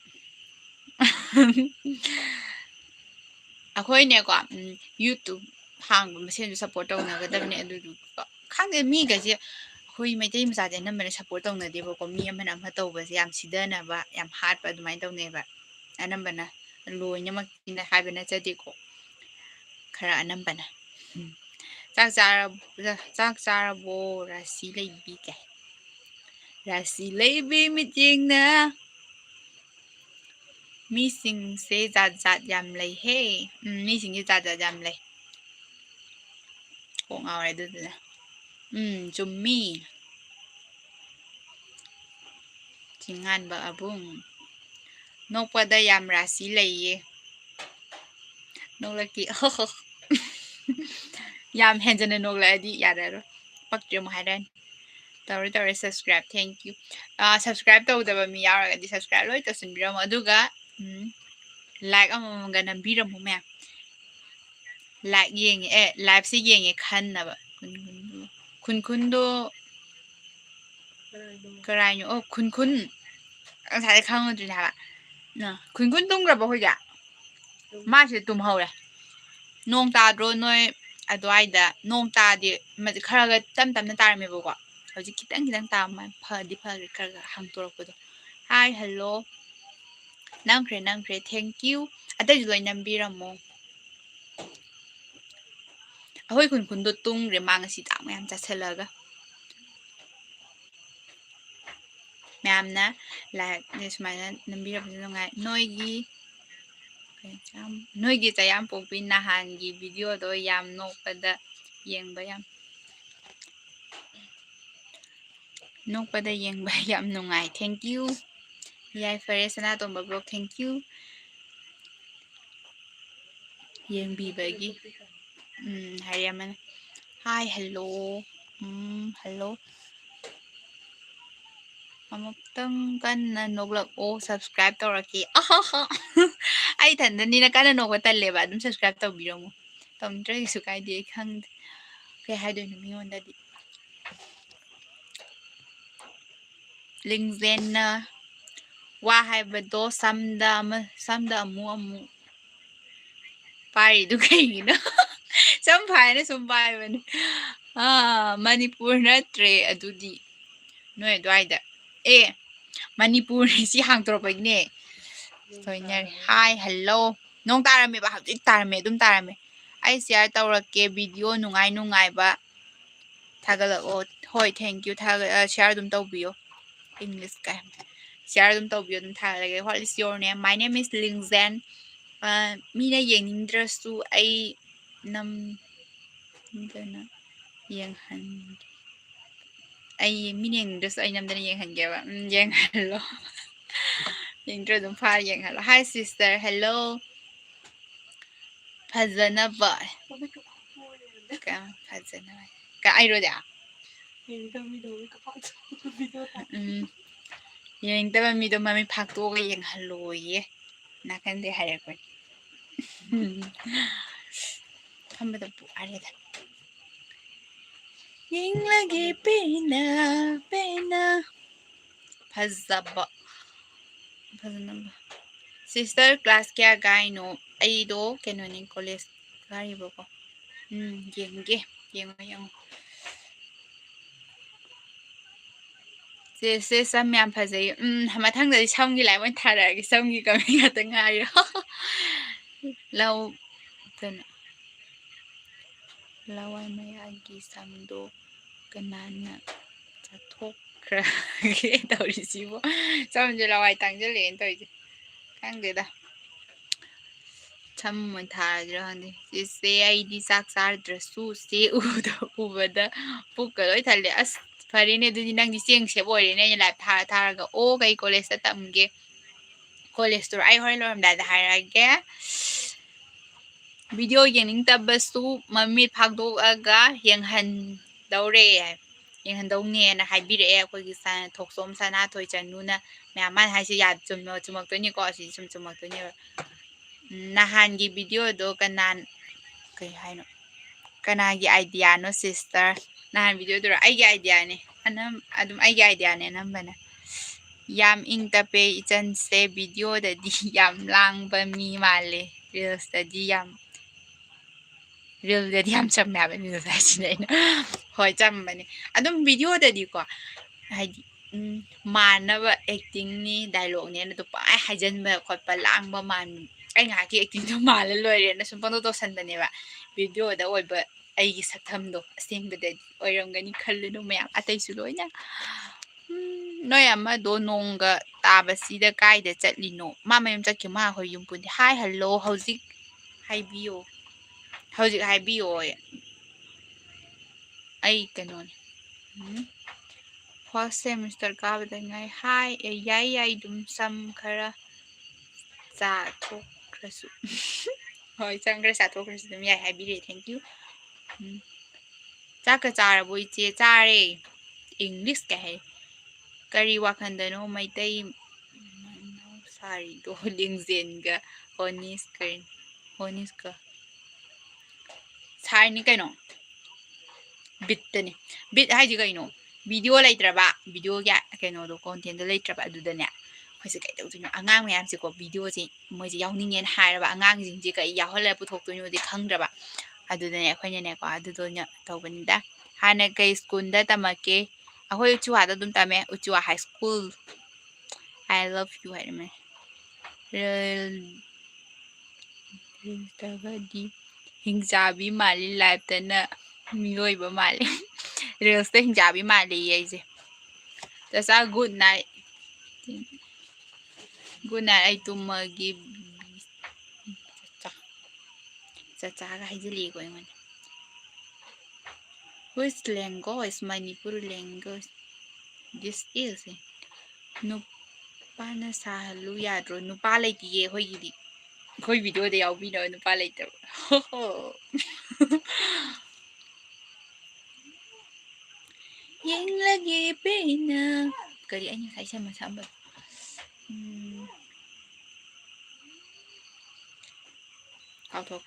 akhoi ne ko YouTube hang masen support tawna ga dabne adu khang mi ga je hui mai dai masa de namana support tawna de ba ko mi amana ma tawba se yam sidana ba yam hard ba dumai tawne ba anambana loina mak ina haibana chade ko khara anambana chak charabo rasi leibi ke rasi leibi miting na mi sing se zat yam lei he mi sing se zat yam lei ko ngawre du na chummi jingan ba abung nokpada yam rasi leiye noklaki yam henjana nokla di yadaro pakje mo hairan tawre subscribe thank you subscribe tawdaba mi yawraga di subscribe loi tawsinbiramo aduga like amamga nambiramo me like yenge live se yenge khannaba kunkundo karaino kunkun sai khangudri haba kunkun tumgraba hoja mase tum hawre nong tadro noi adwaida nong tadi kharaga tamna tarmebako hojik kitang tama phadi kharaga hangtorapado hi hello nangkre thank you atai loi nambiramo ahoi kunkundo tungre mangasi ta mayam chathalaga mayamna like nesmana nambiramo ngai noigi chayam popi nahangi video do yam nokpada yengba yam nokpada yengba yam nungai thank you yai fare sana tomba bro thank you yengbi bagi hariyaman hi hello hello ꯑꯃꯨꯛꯇꯪ ꯀꯟꯅ ꯅꯣꯛꯂꯛꯑꯣ subscribe ꯇꯧꯔꯛꯀꯦ ꯑꯩ ꯏꯊꯟꯗꯅꯤꯅ ꯀꯟꯅ ꯅꯣꯛꯄ ꯇꯜꯂꯦꯕ ꯑꯗꯨꯝ subscribe ꯇꯧꯕꯤꯔꯝꯃꯣ ꯇꯧꯅꯤꯡꯗ꯭ꯔꯒꯁꯨ ꯀꯥꯏꯗꯦ ꯑꯩ ꯈꯪꯗꯦ ꯀꯩ ꯍꯥꯏꯗꯣꯏꯅꯣ ꯃꯤꯉꯣꯟꯗꯗꯤ ꯂꯤꯡꯖꯦꯟꯅ ꯋꯥ ꯍꯥꯏꯕꯗꯣ ꯁꯝꯗ ꯑꯃꯨꯛ ꯄꯥꯏꯔꯤꯗꯨ ꯀꯩꯒꯤꯅꯣ ꯁꯝ ꯐꯥꯏꯅ ꯁꯨꯝ ꯄꯥꯏꯕꯅꯦ ꯃꯅꯤꯄꯨꯔ ꯅꯠꯇ꯭ꯔꯦ ꯑꯗꯨꯗꯤ ꯅꯣꯏ ꯑꯗꯨꯋꯥꯏꯗ ꯃꯅꯤꯄꯨꯔ ꯁꯤ ꯍꯥꯡꯇꯣꯔꯛꯄꯒꯤꯅꯦ ꯁꯣꯏꯅꯔꯦ ꯍꯥꯏ ꯍꯜꯂꯣ ꯅꯣꯡ ꯇꯥꯔꯝꯃꯦꯕ ꯍꯧꯖꯤꯛ ꯇꯥꯔꯝꯃꯦ ꯑꯗꯨꯝ ꯇꯥꯔꯝꯃꯦ ꯑꯩ ꯁꯤꯌꯥꯔ ꯇꯧꯔꯛꯀꯦ ꯚꯤꯗꯤꯑꯣ ꯅꯨꯡꯉꯥꯏꯕ ꯊꯥꯒꯠꯂꯛꯑꯣ ꯍꯣꯏ ꯊꯦꯡꯀ꯭ꯌꯨ ꯁꯤꯌꯥꯔ ꯑꯗꯨꯝ ꯇꯧꯕꯤꯌꯣ ꯏꯪꯂꯤꯁ ꯀꯥꯏ ꯁꯤꯌꯥꯔ ꯑꯗꯨꯝ ꯇꯧꯕꯤꯌꯣ ꯑꯗꯨꯝ ꯊꯥꯒꯠꯂꯒꯦ what is your name my name is ꯂꯤꯡꯖꯦꯟ ꯃꯤꯅ ꯌꯦꯡꯅꯤꯡꯗ꯭ꯔꯁꯨ ꯑꯩ ꯅꯝꯗꯅ ꯌꯦꯡꯍꯟꯒꯦ ꯑꯩ ꯃꯤꯅ ꯌꯦꯡꯅꯤꯡꯗ꯭ꯔꯁꯨ ꯑꯩ ꯅꯝꯗꯅ ꯌꯦꯡꯍꯟꯒꯦꯕ ꯌꯦꯡꯍꯜꯂꯣ ꯌꯦꯡꯗ꯭ꯔ ꯑꯗꯨꯝ ꯐꯥ ꯌꯦꯡꯍꯜꯂꯣ ꯍꯥꯏ ꯁꯤꯁꯇꯔ ꯍꯦꯜꯂꯣ ꯐꯖꯅꯕ ꯐꯖꯅꯕ ꯑꯩꯔꯣꯗꯤ ꯌꯦꯡꯅꯤꯡꯗꯕ ꯃꯤꯗꯣ ꯃꯃꯤꯠ ꯐꯥꯛꯇꯣꯛꯑꯒ ꯌꯦꯡꯍꯜꯂꯣꯌꯦ ꯅꯥꯀꯟꯗꯦ ꯍꯥꯏꯔꯛꯄꯅꯤ ꯐꯝꯕꯗ ꯄꯨꯔꯦꯗ ꯌꯦꯡꯂꯒꯦ ꯄꯦꯟꯅ ꯐꯖꯕ ꯐꯖꯅꯕ ꯁꯤꯁꯇꯔ ꯀ꯭ꯂꯥꯁ ꯀꯌꯥ ꯀꯥꯏꯅꯣ ꯑꯩꯗꯣ ꯀꯩꯅꯣꯅꯤ ꯀꯣꯂꯦꯖ ꯀꯥꯔꯤꯕꯀꯣ ꯌꯦꯡꯒꯦ ꯌꯦꯡꯉꯣ ꯁꯦ ꯁꯝ ꯌꯥꯝ ꯐꯖꯩ ꯃꯊꯪꯗꯗꯤ ꯁꯝꯒꯤ ꯂꯥꯏ ꯑꯣꯏꯅ ꯊꯥꯔꯛꯑꯒꯦ ꯁꯝꯒꯤ ꯀꯃꯤ ꯉꯥꯛꯇ ꯉꯥꯏꯔꯦ ꯂꯋꯥꯏ ꯃꯌꯥꯒꯤ ꯁꯝꯗꯣ ꯀꯅꯥꯅ ꯆꯥꯊꯣꯛꯈ꯭ꯔꯒꯦ ꯇꯧꯔꯤꯁꯤꯕꯣ ꯁꯝꯁꯦ ꯂꯋꯥꯏ ꯇꯥꯡꯁꯤꯜꯂꯛꯑꯦꯅ ꯇꯧꯔꯤꯁꯦ ꯈꯪꯗꯦꯗ ꯁꯝ ꯑꯣꯏꯅ ꯊꯥꯔꯁꯤꯔ ꯈꯪꯗꯦ ꯆꯦ ꯑꯩꯗꯤ ꯆꯥꯛ ꯆꯥꯗ꯭ꯔꯁꯨ ꯆꯦ ꯎꯕꯗ ꯄꯨꯛꯀ ꯂꯣꯏ ꯊꯜꯂꯦ ꯑꯁ ꯐꯔꯦꯅꯦ ꯑꯗꯨꯗꯤ ꯅꯪꯗꯤ ꯆꯦꯡ ꯁꯦꯞ ꯑꯣꯏꯔꯦꯅꯦ ꯑꯩꯅ ꯂꯥꯏꯞ ꯊꯥꯔꯒ ꯀꯩ ꯀꯣꯂꯦꯖꯇ ꯇꯝꯒꯦ ꯀꯣꯂꯦꯖꯇꯨꯔꯣ ꯑꯩ ꯍꯣꯔꯦꯟ ꯂꯣꯏꯔꯝꯗꯥꯏꯗ ꯍꯥꯏꯔꯛꯑꯒꯦ ꯚꯤꯗꯤꯑꯣ ꯌꯦꯡꯅꯤꯡꯗꯕꯁꯨ ꯃꯃꯤꯠ ꯐꯥꯛꯗꯣꯛꯑꯒ ꯌꯦꯡꯍꯟꯗꯧꯅꯦꯅ ꯍꯥꯏꯕꯤꯔꯛꯑꯦ ꯑꯩꯈꯣꯏꯒꯤ ꯊꯣꯛꯆꯣꯝ ꯁꯅꯥꯊꯣꯏ ꯆꯅꯨꯅ ꯃꯌꯥꯝ ꯃꯥꯅ ꯍꯥꯏꯁꯦ ꯆꯨꯝꯃꯛꯇꯣꯏꯅꯤꯀꯣ ꯑꯁꯤꯗꯤ ꯁꯨꯝ ꯆꯨꯝꯃꯛꯇꯣꯏꯅꯦꯕ ꯅꯍꯥꯟꯒꯤ ꯚꯤꯗꯤꯑꯣꯗꯣ ꯀꯩ ꯍꯥꯏꯅꯣ ꯀꯅꯥꯒꯤ ꯑꯥꯏꯗꯤꯌꯥꯅꯣ ꯁꯤꯁꯇꯔ ꯅꯍꯥꯟ ꯚꯤꯗꯤꯑꯣꯗꯨꯔꯣ ꯑꯩꯒꯤ ꯑꯥꯏꯗꯤꯌꯥꯅꯦ ꯑꯗꯨꯝ ꯑꯩꯒꯤ ꯑꯥꯏꯗꯤꯌꯥꯅꯦ ꯑꯅꯝꯕꯅ ꯌꯥꯝ ꯏꯪ ꯇꯞꯄꯦ ꯏꯆꯟꯁꯦ ꯚꯤꯗꯤꯑꯣꯗꯗꯤ ꯌꯥꯝ ꯂꯥꯡꯕ ꯃꯤ ꯃꯥꯜꯂꯦ ꯔꯤꯜꯁꯗꯗꯤ ꯌꯥꯝ ꯆꯝꯃꯦ ꯍꯥꯏꯕ ꯔꯤꯜꯁ ꯍꯥꯏꯁꯤꯅꯦ ꯑꯩꯅ ꯍꯣꯏ ꯆꯝꯕꯅꯦ ꯑꯗꯨꯝ ꯚꯤꯗꯤꯑꯣꯗꯗꯤꯀꯣ ꯍꯥꯏꯗꯤ ꯃꯥꯟꯅꯕ ꯑꯦꯛꯇꯤꯡꯅꯤ ꯗꯥꯏꯂꯣꯛꯅꯦꯅ ꯑꯗꯨ ꯄꯪꯍꯥꯏ ꯍꯥꯏꯖꯤꯟꯕ ꯈꯣꯠꯄ ꯂꯥꯡꯕ ꯑꯩ ꯉꯥꯏꯍꯥꯛꯀꯤ ꯑꯦꯛꯇꯤꯡꯗꯣ ꯃꯥꯜꯂ ꯂꯣꯏꯔꯦꯅ ꯁꯨꯝ ꯄꯪꯇꯧ ꯇꯧꯁꯟꯕꯅꯦꯕ ꯚꯤꯗꯤꯑꯣꯗ ꯑꯣꯏꯕ ꯑꯩꯒꯤ ꯁꯛꯊꯝꯗꯣ ꯑꯁꯦꯡꯕꯗꯗꯤ ꯑꯣꯏꯔꯝꯒꯅꯤ ꯈꯜꯂꯨꯅꯨ ꯃꯌꯥꯝ ꯑꯇꯩꯁꯨ ꯂꯣꯏꯅ ꯅꯣꯏ ꯑꯃꯗꯣ ꯅꯣꯡꯒ ꯇꯥꯕꯁꯤꯗ ꯀꯥꯏꯗ ꯆꯠꯂꯤꯅꯣ ꯃꯥ ꯃꯌꯨꯝ ꯆꯠꯈꯤ ꯃꯥ ꯑꯩꯈꯣꯏ ꯌꯨꯝ ꯄꯨꯟꯗꯤ ꯍꯥꯏ ꯍꯜꯂꯣ ꯍꯧꯖꯤꯛ ꯍꯥꯏꯕꯤꯌꯣ ꯑꯩ ꯀꯩꯅꯣꯅꯦ ꯐꯥꯔꯁ ꯁꯦꯃꯤꯁꯇꯔ ꯀꯥꯕꯗ ꯌꯥꯏ ꯑꯗꯨꯝ ꯁꯝ ꯈꯔ ꯆꯥꯊꯣꯛꯈ꯭ꯔꯁꯨ ꯍꯣꯏ ꯁꯝ ꯈꯔ ꯆꯥꯊꯣꯛꯈ꯭ꯔꯁꯨ ꯑꯗꯨꯝ ꯌꯥꯏ ꯍꯥꯏꯕꯤꯔꯛꯑꯦ ꯊꯦꯡꯀ꯭ꯌꯨ ꯆꯥꯛꯀ ꯆꯥꯔꯕꯣ ꯏꯆꯦ ꯆꯥꯔꯦ ꯏꯪꯂꯤꯁ ꯀꯩ ꯍꯥꯏ ꯀꯔꯤ ꯋꯥꯈꯟꯗꯅꯣ ꯃꯩꯇꯩ ꯁꯥꯔꯤꯗꯣ ꯂꯤꯡꯖꯦꯟꯒ ꯍꯣꯅꯤꯁꯀ ꯁꯥꯔꯤꯅꯤ ꯀꯩꯅꯣ ꯕꯤꯠꯇꯅꯤ ꯕꯤꯠ ꯍꯥꯏꯁꯤ ꯀꯩꯅꯣ ꯚꯤꯗꯤꯑꯣ ꯂꯩꯇ꯭ꯔꯕ ꯚꯤꯗꯤꯑꯣꯒꯤ ꯀꯩꯅꯣꯗꯣ ꯀꯣꯟꯇꯦꯟꯗꯣ ꯂꯩꯇ꯭ꯔꯕ ꯑꯗꯨꯗꯅꯦ ꯑꯩꯈꯣꯏꯁꯦ ꯀꯩꯗꯧꯗꯣꯏꯅꯣ ꯑꯉꯥꯡ ꯃꯌꯥꯝꯁꯦꯀꯣ ꯚꯤꯗꯤꯑꯣꯁꯦ ꯃꯣꯏꯁꯦ ꯌꯥꯎꯅꯤꯡꯉꯦꯅ ꯍꯥꯏꯔꯕ ꯑꯉꯥꯡꯁꯤꯡꯁꯦ ꯀꯩ ꯌꯥꯎꯍꯜꯂꯒ ꯄꯨꯊꯣꯛꯇꯣꯏꯅꯣꯗꯤ ꯈꯪꯗ꯭ꯔꯕ ꯑꯗꯨꯗꯅꯦ ꯑꯩꯈꯣꯏꯅꯅꯦꯀꯣ ꯑꯗꯨꯗ ꯑꯣꯏꯅ ꯇꯧꯕꯅꯤꯗ ꯍꯥꯟꯅ ꯀꯩ ꯁ꯭ꯀꯨꯜꯗ ꯇꯝꯃꯛꯀꯦ ꯑꯩꯈꯣꯏ ꯎꯆꯨꯋꯥꯗ ꯑꯗꯨꯝ ꯇꯝꯃꯦ ꯎꯆꯨꯋꯥ high school I love you ꯍꯥꯏꯔꯝꯃꯦ ꯔꯤꯜꯁꯇꯒꯗꯤ ꯍꯤꯡꯆꯥꯕꯤ ꯃꯥꯜꯂꯤ ꯂꯥꯏꯐꯇꯅ ꯃꯤꯑꯣꯏꯕ ꯃꯥꯜꯂꯤ ꯔꯤꯜꯁꯇ ꯍꯤꯡꯆꯥꯕꯤ ꯃꯥꯜꯂꯤ ꯑꯩꯁꯦ ꯆꯥꯆꯥ ꯒꯨꯗ ꯅꯥꯏꯠ ꯑꯩ ꯇꯨꯝꯃꯒꯤ ꯆꯥꯆꯥꯒ ꯍꯥꯏꯖꯤꯜꯂꯛꯑꯦꯀꯣ ꯑꯩꯉꯣꯟꯗ Which language Manipur language this is ꯅꯨꯄꯥꯅ ꯁꯥꯍꯜꯂꯨ ꯌꯥꯗ꯭ꯔꯣ ꯅꯨꯄꯥ ꯂꯩꯇꯤꯌꯦ ꯑꯩꯈꯣꯏꯒꯤꯗꯤ ꯑꯩꯈꯣꯏ ꯚꯤꯗꯤꯑꯣꯗ ꯌꯥꯎꯕꯤꯅꯕ ꯅꯨꯄꯥ ꯂꯩꯇꯕ Yenglagi pena. Kali ay niya sa masambal. Kautok.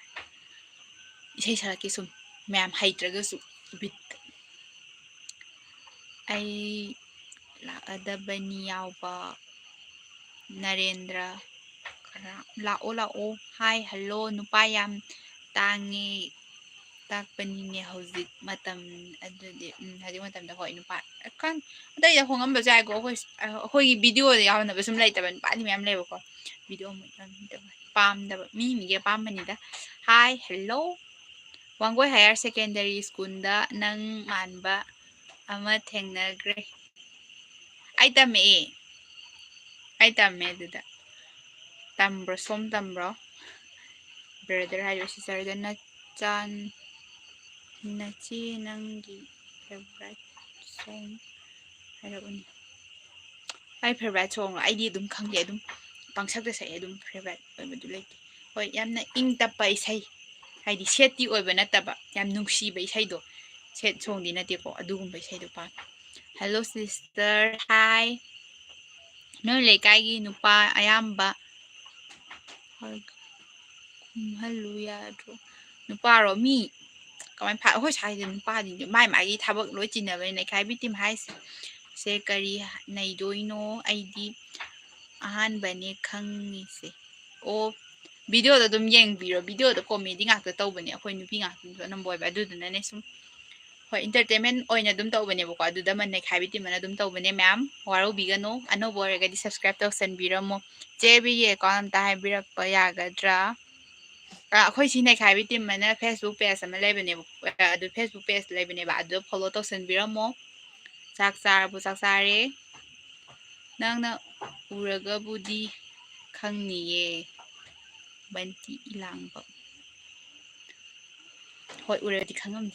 Isay saraki sum. Ma'am haitraga su bit. Ay laadabani yauba Narendra. Lao. Hi, hello. Nupa yam tangi takpanine hojik matam adudi hajik matamda hoi nupa. Kan adai da hongam ba jai go hoi video da yaw na ba sum lai taban pa ni ma'am lebo ko. Video mo pam da mi ge pam mani da. Hi, hello. Wanggoy Higher Secondary School da nang manba ama thengnagre. Ay tame. Ay tame duda. Tambro som tambro. Brother hayo sister da na chan nachi nanggi favorite song hayo ay favorite song ay di dum khangge dum pangsakda sai dum favorite oibadu leit hoi yamna ing tappa isai haidi seti oiba nataba yam nungsiba isai do set song di nate ko adugumba isai do pa. Hello sister, hi. No leikhaigi nupa ayamba hello yadro nupa ro mi kamay pa hoi sai de nupa di mai mai thabak loi chinaba Neikhaibi Team hai se kari naidoino aidi ahanbane khangise o video da dum yengbiro video da comedy ngakta tawbane akhoi nupi ngakta namboy ba aduduna ne sum hoi entertainment oina dum tawbane bako aduda man Neikhaibi Team mana dum tawbane ma'am waro bigano ano borega di subscribe tawsanbiramo chebi ye account ta haibirak pa yagadra akhoi si Neikhaibi Team mana Facebook page ama lebane adu Facebook page lebane ba adu follow tawsanbiramo sak sare nangna uragabudi khangniye banti ilangba hoi uradi khangam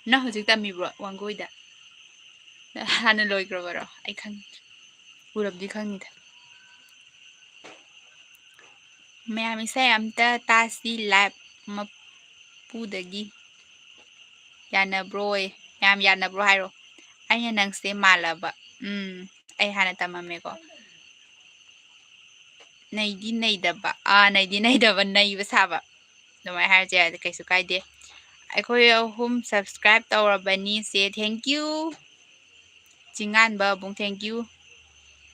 na hojik tami bro wangoida hana loigra baro ai khang urabdi khangni da mayam isai amta tasi lab mapudagi yana bro mayam yana bro hairo aina nangse malaba ai hana tamame ko naidi naidaba naidaba naiba saba dumai harje da kaisu kaide akhoi ahum subscribe tawrabani se thank you jinganba bung thank you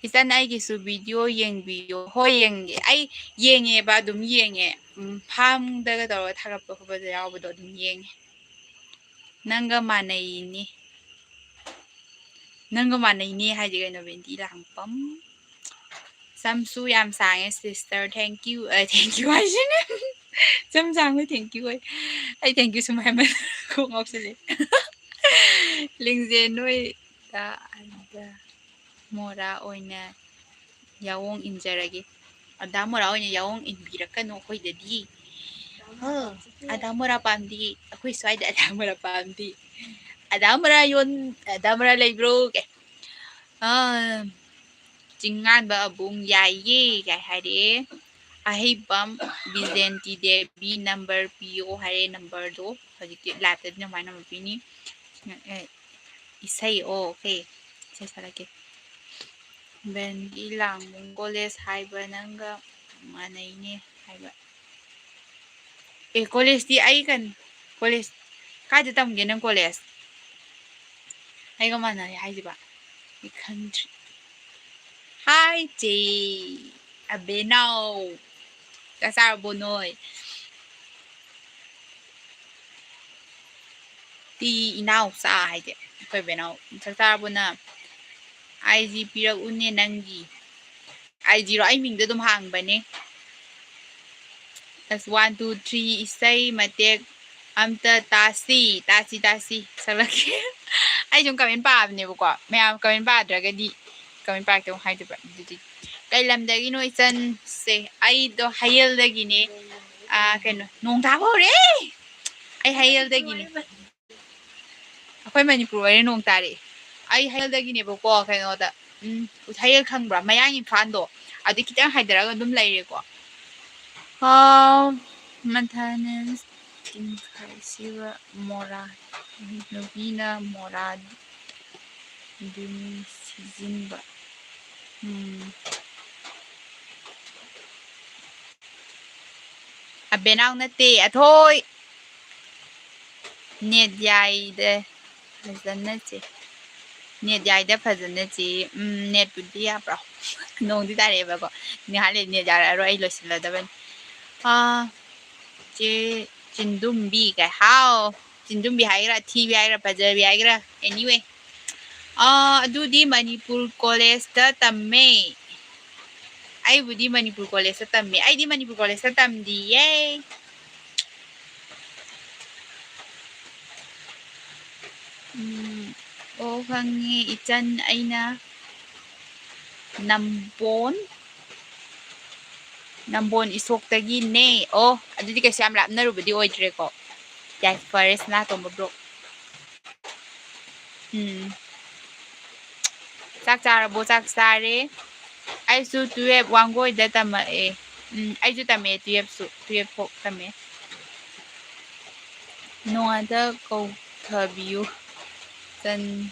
isan aigisu video yengbiyo hoi yenge ai yenge ba dum yenge pham daga tawra thagappa khoba da yawbado dum yenge nanga manai ni haji gaino benti langpam samsu yam sange sister thank you thank you ajina sam sang thank you ai thank you sumai man ko ngoksele Lingjen noi da ada mora oina yawong injarage ada mora oina yawong inbirakano khoidadi ada mora pamdi akhoi swai da ada mora pamdi ada mora leibro ke jinganba abung yayi kai hare ahibam Bizenti Devi number PO hare number do hojiki laptop na mai number pini isai okay isai sarake ben ilang Mongoles haiba nanga manai ne haiba college di ai kan college kada tamge nang college ai ga mana hai ba country hi Jay abenao kasar bonoy ti inaw sa haide koi benao saktar bona IG pirak une nangi IG ro ai mingda dum hang bane as 1 2 3 isai matek amta tasi salaki ai jung kamen pa ne ko mayam kamen pa dragadi kamen pa to haide ba kai lamdagi no isan se ai do hayel dagi ne keno nong ta bo re ai hayel dagi ne akhoi manipur wari nong tare ai hayel dagi ne bo ko keno da hayel khangbra mayang imphal do adi kitang haidaraga dum laire ko maintenance Tingkaisiba mora Nubina mora Duni Sizimba Abenang na te athoy Net yai de Fazana che Net yai de fazana che net pudi ya bro Nong di tare ba ko Ni hale net yai ro ai lo sila da ban che Jindumbi ka how Jindumbi hai ra TV hai ra pajar bi hai ra anyway adudi Manipur College da tamme ai budi Manipur College da tamme ai di Manipur College da tamdi yay khangye ichan aina Nambon isoktagi ne adudi kasi am lapna rubudi oidre ko yai first na tomba bro chak charabo chak chare ai su 12 wangoi da tama ai su tame 12 su 12 phok tame no ada ko thabiu tan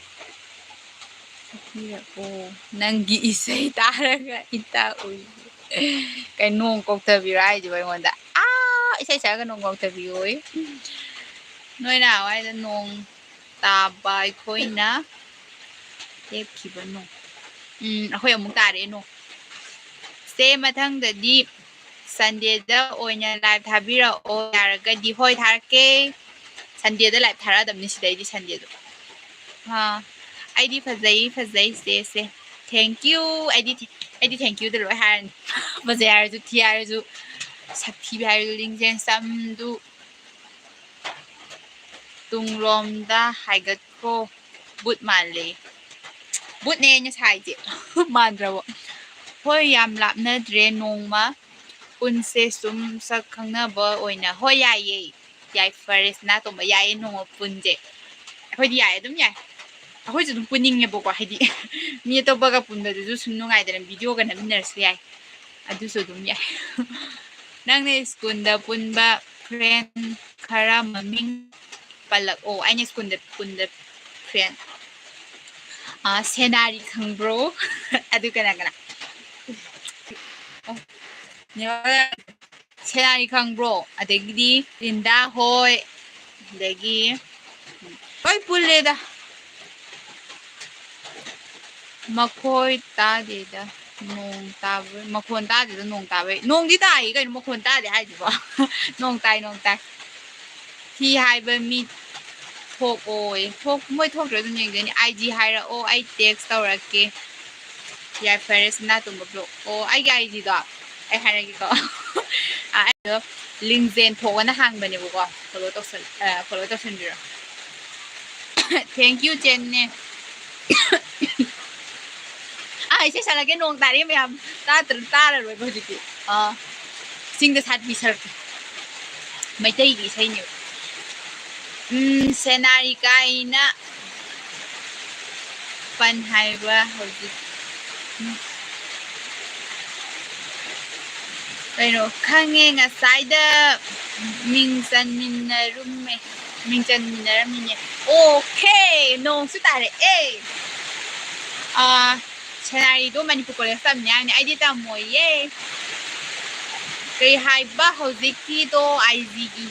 Nanggi isay taraga ita uy kay nung kong tabi rai di ba yung wanda isay sa ka nung kong tabi uy noy na ay da nung tabay koy na tep kiba nung ako yung mong tari no stay matang da di Sunday da oy nya live thabira o yaraga di hoy tharke Sunday da live thara dam ni siday di Sunday do ID fazai se thank you ID thank you 的 han bazai har ju ti har ju sakthi bi har Lingjen sam du tunglom da haigat ko but man le but ne nya sai je man rawo hoi yam lap na dre nong ma un se sum sak khang na ba oina hoi yai first na to ma yai nong pun je hoi di yai dum yai ꯑꯩꯈꯣꯏꯁꯨ ꯑꯗꯨꯝ ꯄꯨꯅꯤꯡꯉꯦꯕꯀꯣ ꯍꯥꯏꯗꯤ ꯃꯤ ꯑꯇꯣꯞꯄꯒ ꯄꯨꯟꯕꯗꯨꯁꯨ ꯁꯨꯝ ꯅꯨꯡꯉꯥꯏꯗꯅ ꯚꯤꯗꯤꯑꯣꯒ ꯅꯝꯃꯤꯟꯅꯔꯁꯨ ꯌꯥꯏ ꯑꯗꯨꯁꯨ ꯑꯗꯨꯝ ꯌꯥꯏ ꯅꯪꯅ ꯁ꯭ꯀꯨꯜꯗ ꯄꯨꯟꯕ ꯐ꯭ꯔꯦꯟ ꯈꯔ ꯃꯃꯤꯡ ꯄꯜꯂꯛꯑꯣ ꯑꯩꯅ ꯁ꯭ꯀꯨꯜꯗ ꯄꯨꯟꯕ ꯐ꯭ꯔꯦꯟ ꯁꯦꯅꯥꯔꯤ ꯈꯪꯕ꯭ꯔꯣ ꯑꯗꯨ ꯀꯅꯥ ꯁꯦꯅꯥꯔꯤ ꯈꯪꯕ꯭ꯔꯣ ꯑꯗꯒꯤꯗꯤ ꯂꯤꯟꯗꯥ ꯍꯣꯏ ꯑꯗꯒꯤ ꯂꯣꯏ ꯄꯨꯜꯂꯦꯗ Makhoi tadeda nong tabe makhon tadeda nong tabe nong di tai kai makhon tade hai di ba nong tai thi hai ba mi thok oi thok moi thok ro dun yeng ni IG hai ra o ai text taurake ya first na tum blo o ai ga IG da ai hai ra gi ko ai do Lingjen thok na hang ba ne bo ko follow to send biro thank you Jen ne 이제 살게 농 다리면 따를 왜 보지기 싱데 사디 설 마이테이기 사이니 세나리가이나 반하이바 호지 그리고 강행아 사이드 민산 민나 룸메 민산 민나 룸메 오케이 농 수다래 에이 Scenario Manipur College tamnya ni ID tamu ye kay haiba hoziki do IZG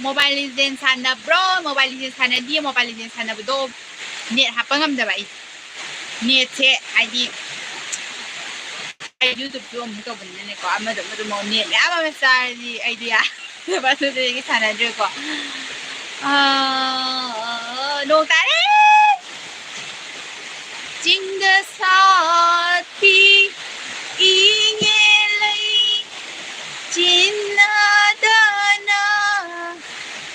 Mobile Legends sana bro Mobile Legends sana dia Mobile Legends sana do net apa ngam da bai net che ID YouTube jo muka bunne ne ko amado mo net ama mesa di idea ba tu de ki sana jo ko no tare Jing de sathi inge lai jin na dana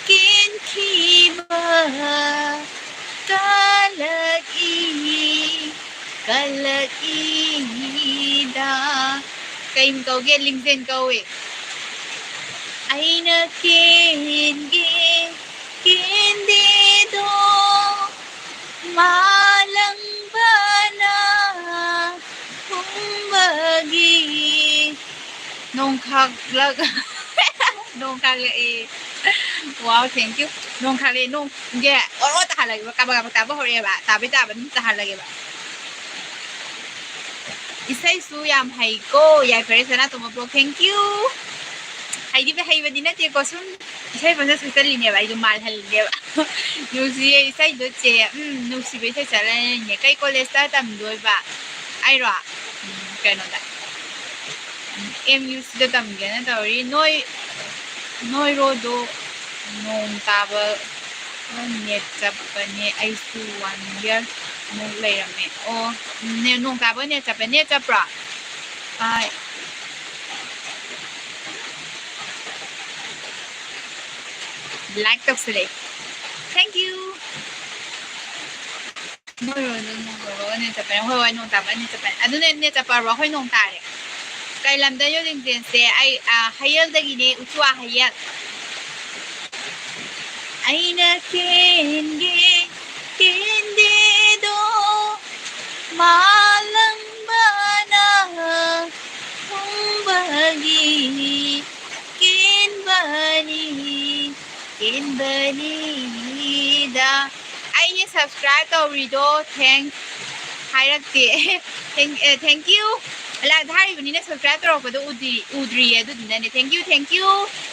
kin khi ba kalaki da kaim kau ge Lingjen kau ai na kin de do malang Kumbagi nong khaglag nong nung kali wow thank you nung kali nung ge oro tahan lagi ba kaba taba hore ba tabi tahan lagi ba isay su yam hay ko yay pare sana tumaplo thank you hay di ba hay ba dinate ko sun isay ba sa linya ba ido mal hal de ba nusi isay do che nusi be sa sala nya kai ko lesta tam doi ba ai ro kano da MUC da tam ge na tawri noi ro do nong taba net chap ne ai su 1 year mo lai rame o ne nong taba ne chap ra ai like to select thank you noi ro ne chap hoi nong taba ne chap adu ne chap ra hoi nong ta re kai lam da yo Lingjen se ai hayal da gi ne uchwa hayal aina kende do malang bana bagi ken bani da ai subscribe to rido thank thank you la thai bani ne subscribe to ko do udri adu dinane thank you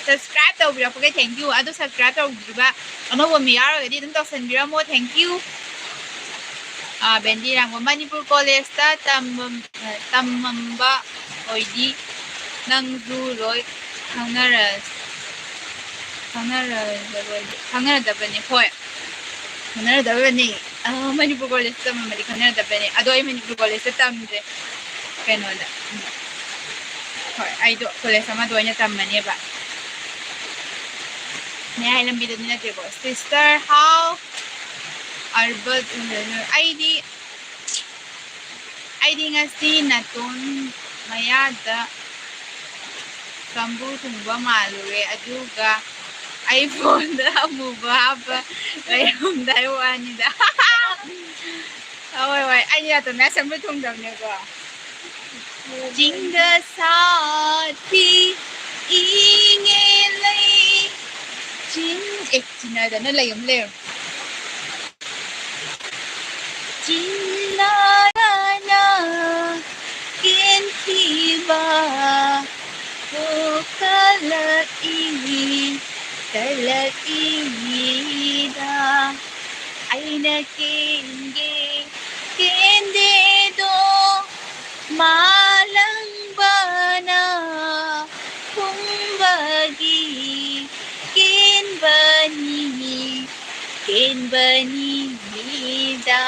subscribe to bira ko thank you adu subscribe to ba ano bo mi yaro gadi dum to sen bira mo thank you bendi rang Manipur college ta tamamba oidi nang du loi khangara da bani hoi khangara da bani Manipur college ta mari khangara da bani ado ai Manipur college ta tamde kano da hoi ai do college sama do nya tammane ba ne ai lambi da ni na ko sister how Albert ID ngasi naton mayada sambu tungba malure aduga iPhone da mubaba layom Taiwan da oi ai ya to na sambu tungdam ne ko jinga sathi inge lai china da na layom Jinarana kintiba kalai da aina kende do malang bana kumbagi ken bani da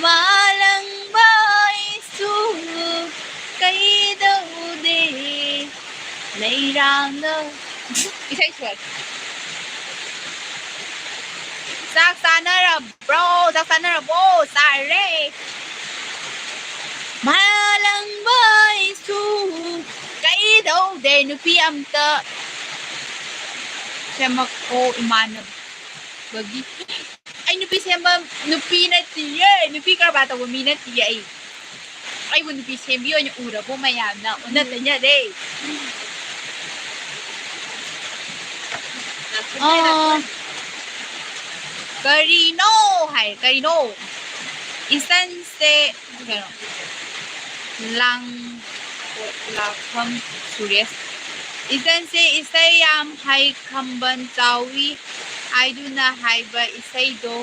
malang bai su kai dau de nei rang da isai chuan sak sanara bro bo sare malang bai su kai dau de nupi amta semako imanam bagi ai nupi semba nupi na tiye nupi karbata wo mi na tiye ai wo nupi sembi o nya ura bo mayam na onat nya de Karino isan se lakham suryas isan se isayam hai kamban chawi I do na haiba isai do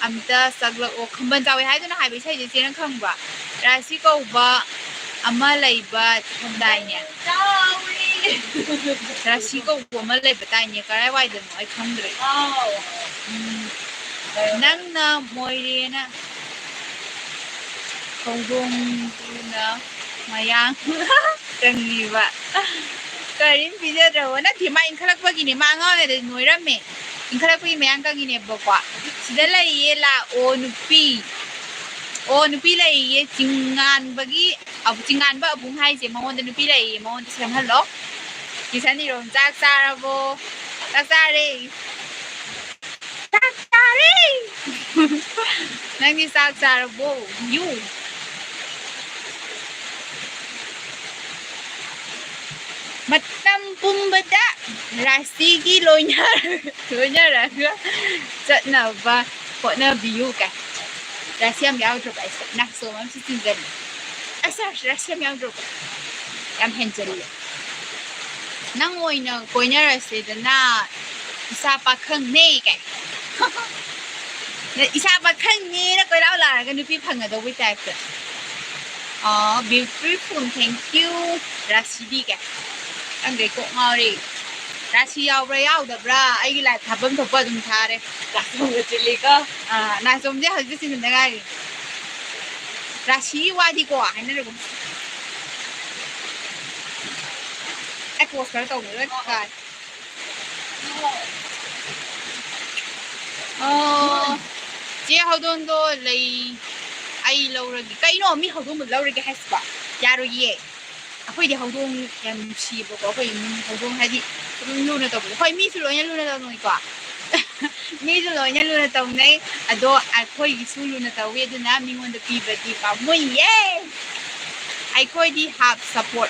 amta sagla o kamban chawi hai do na haiba isai je chen khang ba rasi ko ba ama laiba thandai nya rasi ko ama laiba tai nya karai wai de ai khamdre nang na moire na kongdong na mayang tangli ba karin pija da wana thima in khalak ba gine ma nga ne noira me in khalak pi mayang ka gine ba kwa sida la ye la o nupi la ye jingan bagi abu jingan ba abung hai je mawon da nupi la ye mawon sem hallo kisani rom jak sarabo tak sare nangi sak sarabo you mata pumbada rasigi loinyaraga chatnaba hotnabiyu ka rasiyam yaudroba nakso mam sitingal asa rasiyam yaudroba yam henjali nang oina koinarasidana isa pa khangne ka isa pa khangne na koilaw laraga nupi phangadawi type ka beautiful thank you rasidi ka ang gay ko ngari rasi yaubra yaudabra aigi la thabam thopa dum thare rasom chili ka na somje hajju sin dagari rasi wadi ko haina ro ai post kar tau le ka je hodon do lei ai lauragi kaino mi hodon mu lauragi hasba yaro ye akhoi di hodon yam si bo ko akhoi hodon hadi luna tau akhoi mi su lo nya luna tau noi kwa mi su lo nya luna tau nei ado akhoi gi su luna tau we du na mi ngon da pi ba di pa moi ye akhoi di have support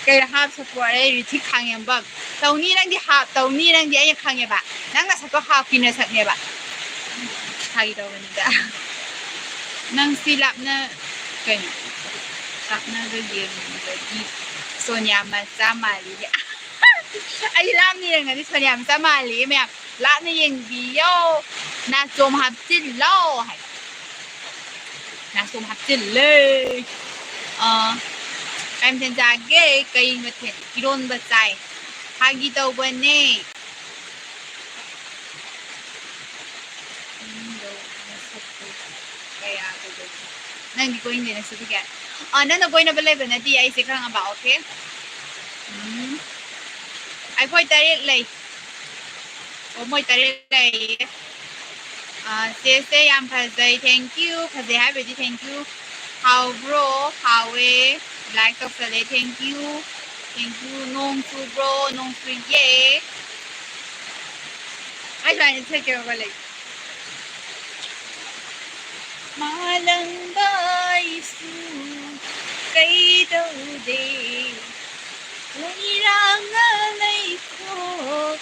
kai have support ai ri thi khang yam ba tau ni nang di have tau ni nang di ai khang ya ba nang na sa ko have kin na sak ne ba thai tau ni da nang silap na kai tak na ga game di Sonia Masamali ai lam ni nga di Sonia Masamali me la ni yeng bi yo na som hap tin lo hai na som hap tin le em chen ja ge kai ma the iron ba chai hagi tau ba ne nang di ko hindi na subigan nang na boy na balay ba na di ay sikrang aba okay ai phoi tarik lay o moi tarik lay se yam phazai thank you phazai hai bedi thank you how bro how we like to say thank you nong su bro nong su ye ai trying to take care of like malang bai su kai đâu de lấy rang lấy khô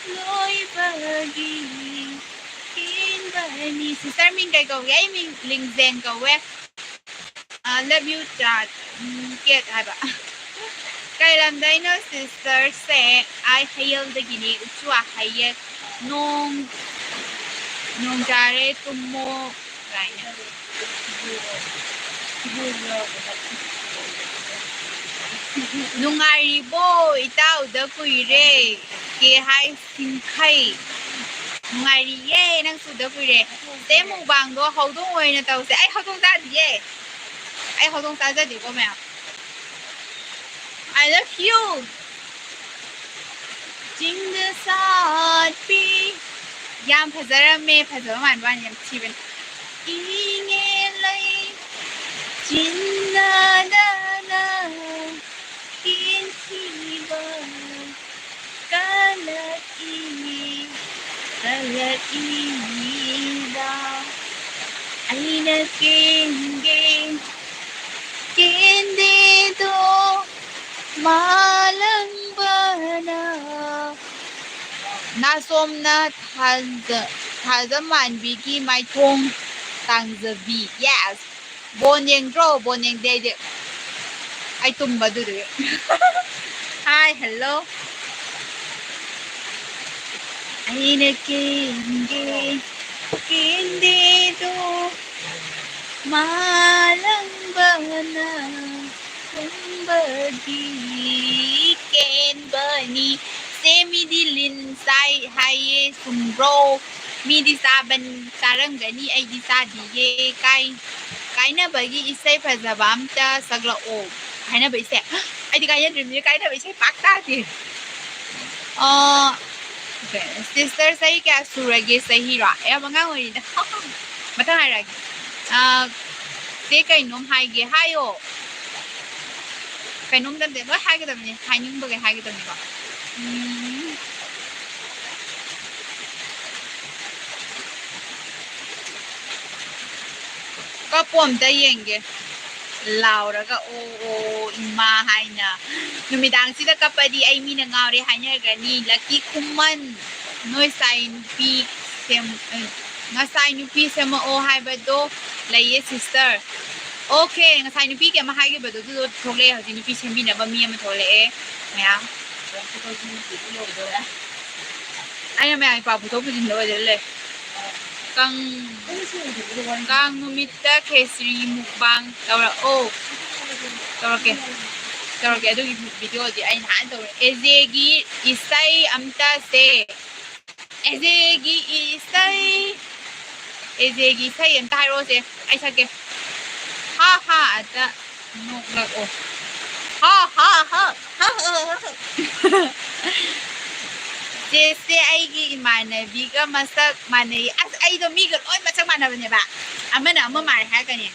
lối bagi in bani sister mình cái cầu gái mình Lingjen cầu web love you chat get hai ba cái làm đây nó sister sẽ ai hail the gini chua hay nong jare tumo lại nungai bo itao da kuire ke hai sin khai nungai ye nang su da kuire te mu bang do hou dong oi na tao se ai hou dong da di ye ai hou dong da za di ko me I love you jing de saat pi yam phazara me phazara man ban yam chi ben inge lai jin na na na in tiba kalat ini da aina kende do malang bana na som na thaza man bigi mai thong tang the bi yes bon yeng de ai tumba du de hi hello aina kende do malang bana kumbagi ken bani semi dilin sai haye sumbro mi di saban sarang gani ai di sa di ye kai na bagi isai phazabam ta sagla o kai na bai se ai di kai dream ye kai na bai se pak ta di sister sai ka surage sahi ra ya mangang oi da mata hai ra te kai nom hai ge hayo kai nom dam de lo hai ge dam ni hai ning ba ge hai ge dam ni baก็ปวมได้ยังไง lauraga o ima haina numidang sida kapadi ay mi nangauri hanya gani laki kuman noi sign pi sem nga sign pi sem o hai bado lai sister okay nga sign pi ke ma hai ge bado du thole ha jin pi sem bi na ba mi ma thole e maya ai ma ai pa bu to bu jin lo de le kang numita kesri mukbang tawra o tawra ke adu video di ai han tawra ezegi isai amta se ezegi isai amta haro se ai sake ha ha ata nok lak o ha Jesse aigi imanabi ka masak manay as ay do migal oy masak manabane ba amana amma mar ha kani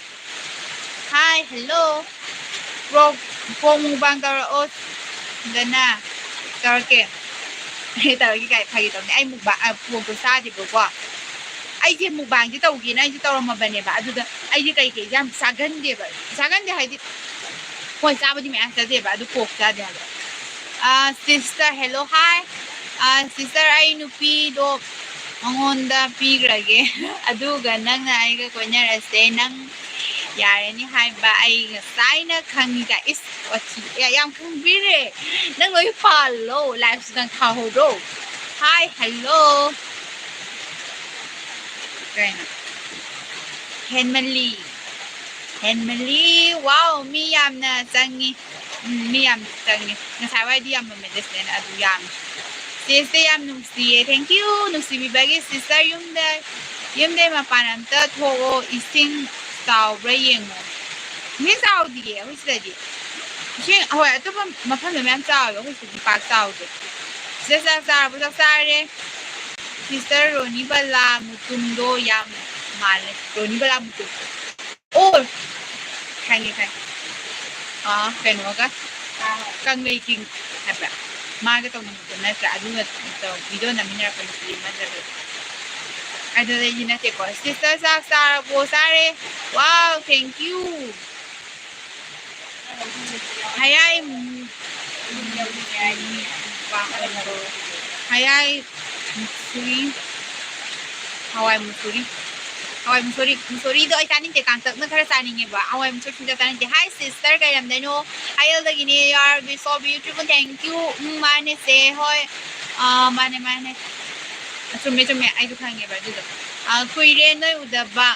hi hello pong bang tara o dana tarke tarke kai phagi to ai mukba pong to sa di bo kwa ai je mukbang ji tawgi na ji tawra bane ba adu da ai ji kai ke jam sagan de hai di koi sa ba di me asa de ba adu pok sa de sister hello hi sister ay nupi do mangonda pigrage aduga nang na ay ka kunya rase nang yare ni hai ba ay sai na khangi ka is wachi yam khang bire nang loi follow live nang thaho do hi hello kaina Henmanli wow mi yam na changi ngasai wai di yam me des na adu yam Sister yam nungsi thank you nungsi mi bagi sister yumde mapanam ta thogo ising saw brayeng mi saw di ye hui sida di shin hoi to ba mapan me am saw yo hui sidi pa saw de sister sa bu sa re sister roni bala mutum do yam male roni bala mutum oh kangi kan kano ka kang lei king apa maga to na tra adu to video na minera pa ni madra adu de yina te ko sister sa bo sare wow thank you hayai musuri do ay tanin te kang tak na kara sanin nge ba awai musuri te tanin te hi sister kay lam dano ayal da gini you are so beautiful thank you mane se hoy mane chume ay du khang nge ba du kuire noi udaba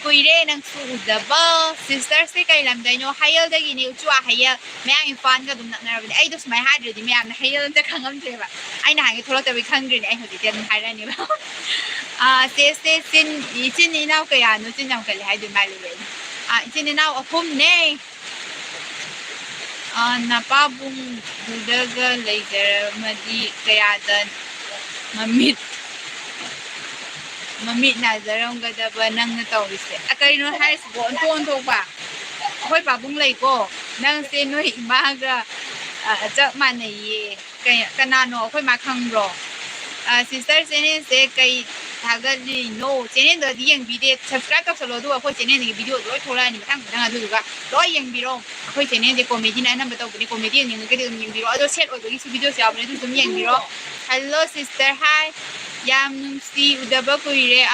kuire nang su udaba sister se kay lam dano hayal da gini chua hayal me ang fan ka dum na na ay dos mai hadre di me ang hayal ta khangam te ba ay na hangi tholo ta bi khang ri ay hodi ten haira ni ba sin isin inaw kaya no sin yang kali hay du mali wen isin inaw aphum ne napabung dudaga laser madi kaya dan mamit na zarong gada ba nang natawis akari no haris go onto ba hoy babung lay ko nang sin no imaga ja manai kaya kanano hoy makhang ro sister sin se kay 다가리 노 제네도 디행 비데 subscribe 덕서로도 아코 제네네 비디오 로 돌아니 당 당아 두가 로 행비로 아코 제네데 코미디나 남부터 보니 코미디 닝 그데 행비로 아도 셋 오도 이 비디오 샤브네 좀 행비로 hello sister hi yam numsi udaba kuire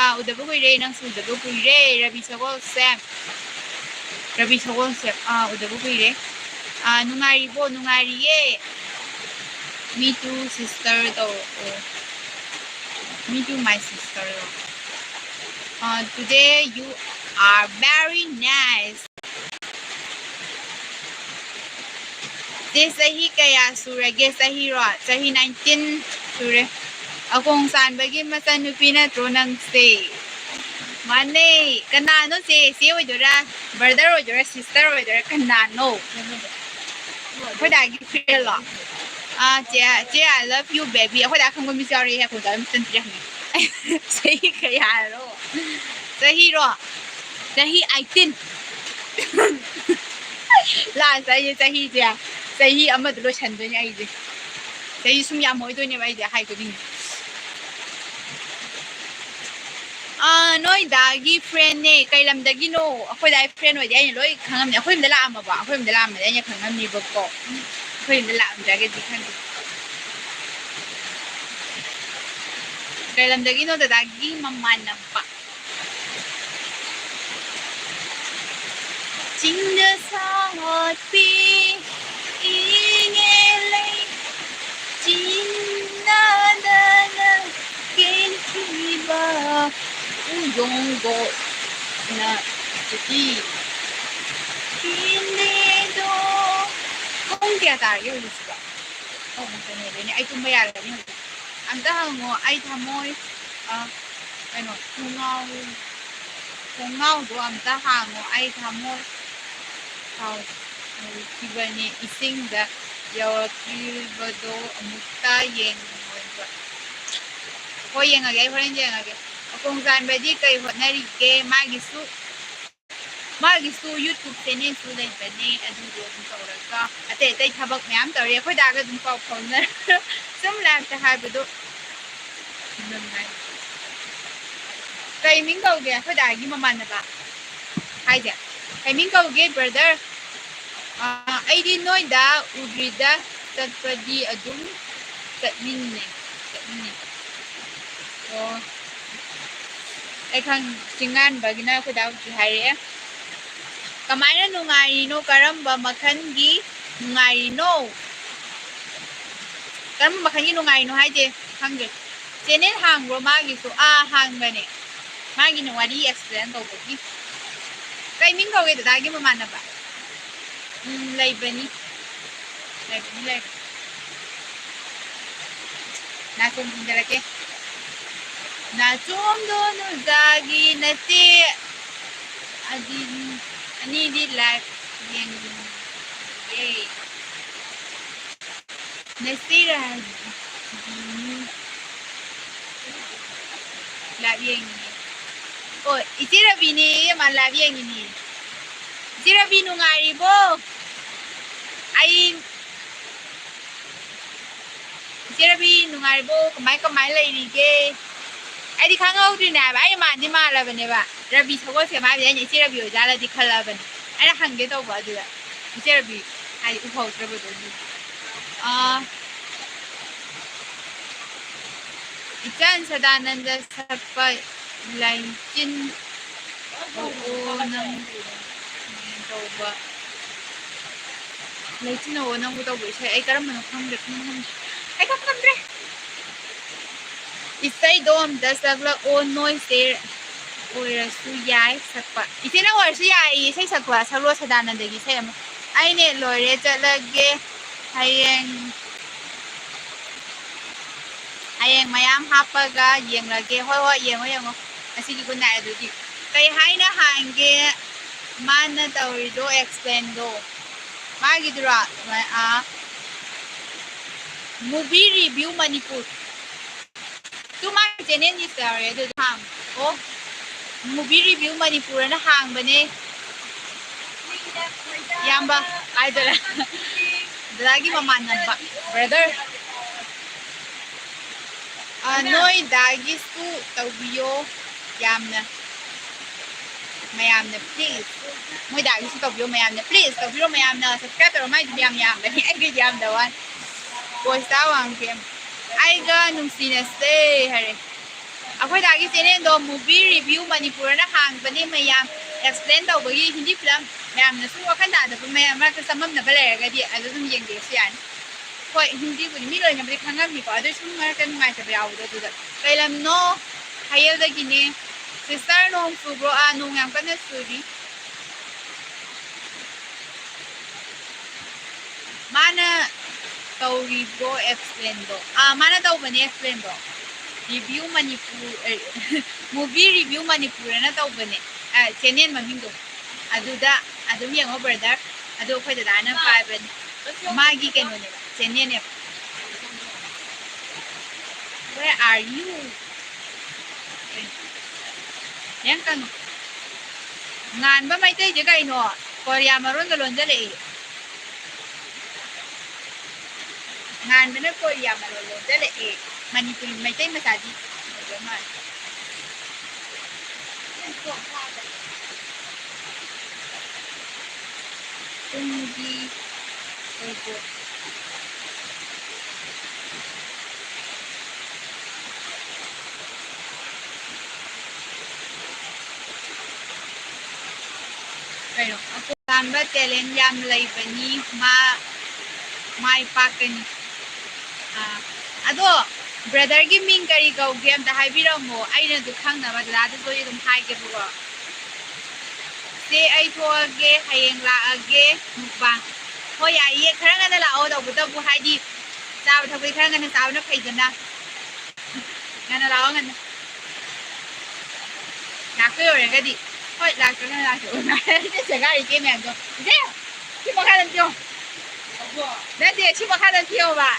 nang su udaba kuire rabi sogol sem udaba kuire nungari ye me too sister do me too my sister today you are very nice this sahi kaya surage sahi ro sahi 19 sure akong san bagi masan pina tronang se mane kanano se ojora brother ojora sister ojora kanano khoda gi phela姐 I love you baby khoda khang ko mi sorry ha khoda mi tan tri sahi kaya ro sahi 18 la sahi ja sahi amad lo chan do ni ai je sahi sum ya moi do ni ai je hai ko ding Noi dagi friend ne kay lamdagi no akoy dai friend oi dai loi khangam ne akoy mdala ama ba akoy mdala ama dai khangam ni bako akoy mdala am dagi di khang kay lamdagi no dagi mamana pa chính đưa sao ngọt phi ý nghe lấy chính na na na kiến thi ba dùng bộ na đi kiến đi đó không kia ta yêu được chưa? Không cái này này ai cũng bây giờ là như anh ta hàng ai tham môi cái nó không ngao đồ anh ta hàng ai tham môi 기반이 이생다 여기보도 묵다 여행을 호행하게 호행하게 공산 베디 그이 호나리게 마기수 유튜브 채널 수다 있더니 아주도 좀 떠오를까 아때 타박 매암 떠리 거다가 좀 파우파우나 좀 라트 하고도 그이 민거게 거다기 만나 봐 하이자 kay min kauge brother ay di noy da ubrida tagpadi adum tatmin so ay kang singan bagina ko daw si hari kamay na nungari no karamba makangi nungari no karamba makangi nungari no haje hangge chenen hang ro magi so hang bane magi no wari explain to bagi kay min ko gito dagi mamana ba live bani live na kung dalake na chomdo no dagi nati ani di live yang yay nasira live yang oh itira bini malabi yang ini itira binu ngari bo ay itira binu ngari bo kamay lay rige ay di khangau di na ba ay man di mala bane ba rabi sago se ma bi ay itira bi ojala di khala bane ay na hangge to ba du itira bi ay upau trabo do itan sadananda sapay Lingjen oo nang tawba Lingjen oo nang tawba siya ay karam man kham rek ay kam re isay dom dasagla o noise there oira su yai sakpa itina or su yai isay sakpa salo sadanan dagi say ay ne lore chalage hayeng mayam hapaga yeng lage hoi yeng asigi ko na adudi kay hay na hange mana tawri do explain do magi dura movie review manipur tu ma channel ni story do hang movie review manipur na hang bane yamba ay dala lagi mamana ba brother noi dagi su tawbiyo yamna mayamna please moi dagi su tawbiyo mayamna please tawbiyo mayamna subscribe ro mai yam bani ay ga yam dawan voice tawang kem ay ga nung sinaste hare akoy dagi channel do movie review manipur na hang bani mayam explain daw bagi hindi film mayamna su akan da da mayam ma ka samam na bale ga di alo dum yeng de sian koi hindi ko mi loy ngam khangam ni pa ado sum ma kan mai ta yaw do da kay lam no hayal da gini sister no su bro nung yang kan suri mana tauri bro explain do mana taw bani explain do review manipur movie review manipur na taw bani channel maming do aduda adum yang brother adu khoi da na pa ban magi keno ne channel ne where are you yang kan ngan ba mai te je kai no korea maron ga lon jale ngan ba na korea maron lon jale manipur mai te masadi ꯄꯨꯡꯒꯤ ꯑꯣꯏꯕ ꯀꯩꯅꯣ ꯑꯇꯣꯞꯄ talent ꯌꯥꯝ ꯂꯩꯕꯅꯤ ꯃꯥꯏ ꯄꯥꯛꯀꯅꯤ ꯑꯗꯣ ꯕ꯭ꯔꯗꯔꯒꯤ ꯃꯤꯡ ꯀꯔꯤ ꯀꯧꯒꯦ ꯑꯝꯇ ꯍꯥꯏꯕꯤꯔꯝꯃꯣ ꯑꯩꯅꯁꯨ ꯈꯪꯅꯕ ꯗꯗꯥꯗꯁꯨ ꯑꯗꯨꯝ ꯍꯥꯏꯒꯦꯕꯀꯣ ꯁꯦ ꯑꯩ ꯊꯣꯛꯑꯒꯦ ꯍꯌꯦꯡ ꯂꯥꯛꯑꯒꯦ ꯃꯨꯛꯕꯥꯡ ꯍꯣꯏ ꯌꯥꯏꯌꯦ ꯈꯔ ꯉꯟꯅ ꯂꯥꯛꯑꯣ ꯇꯧꯕꯇꯕꯨ ꯍꯥꯏꯗꯤ ꯆꯥꯕ ꯊꯛꯄꯗꯤ ꯈꯔ ꯉꯟꯅ ꯆꯥꯕꯅ ꯐꯩꯗꯅ ngana lao ngana nakoi oregadi hoi lakna lakna na de segari ke me ando de si makhadan tio na de si makhadan tio ba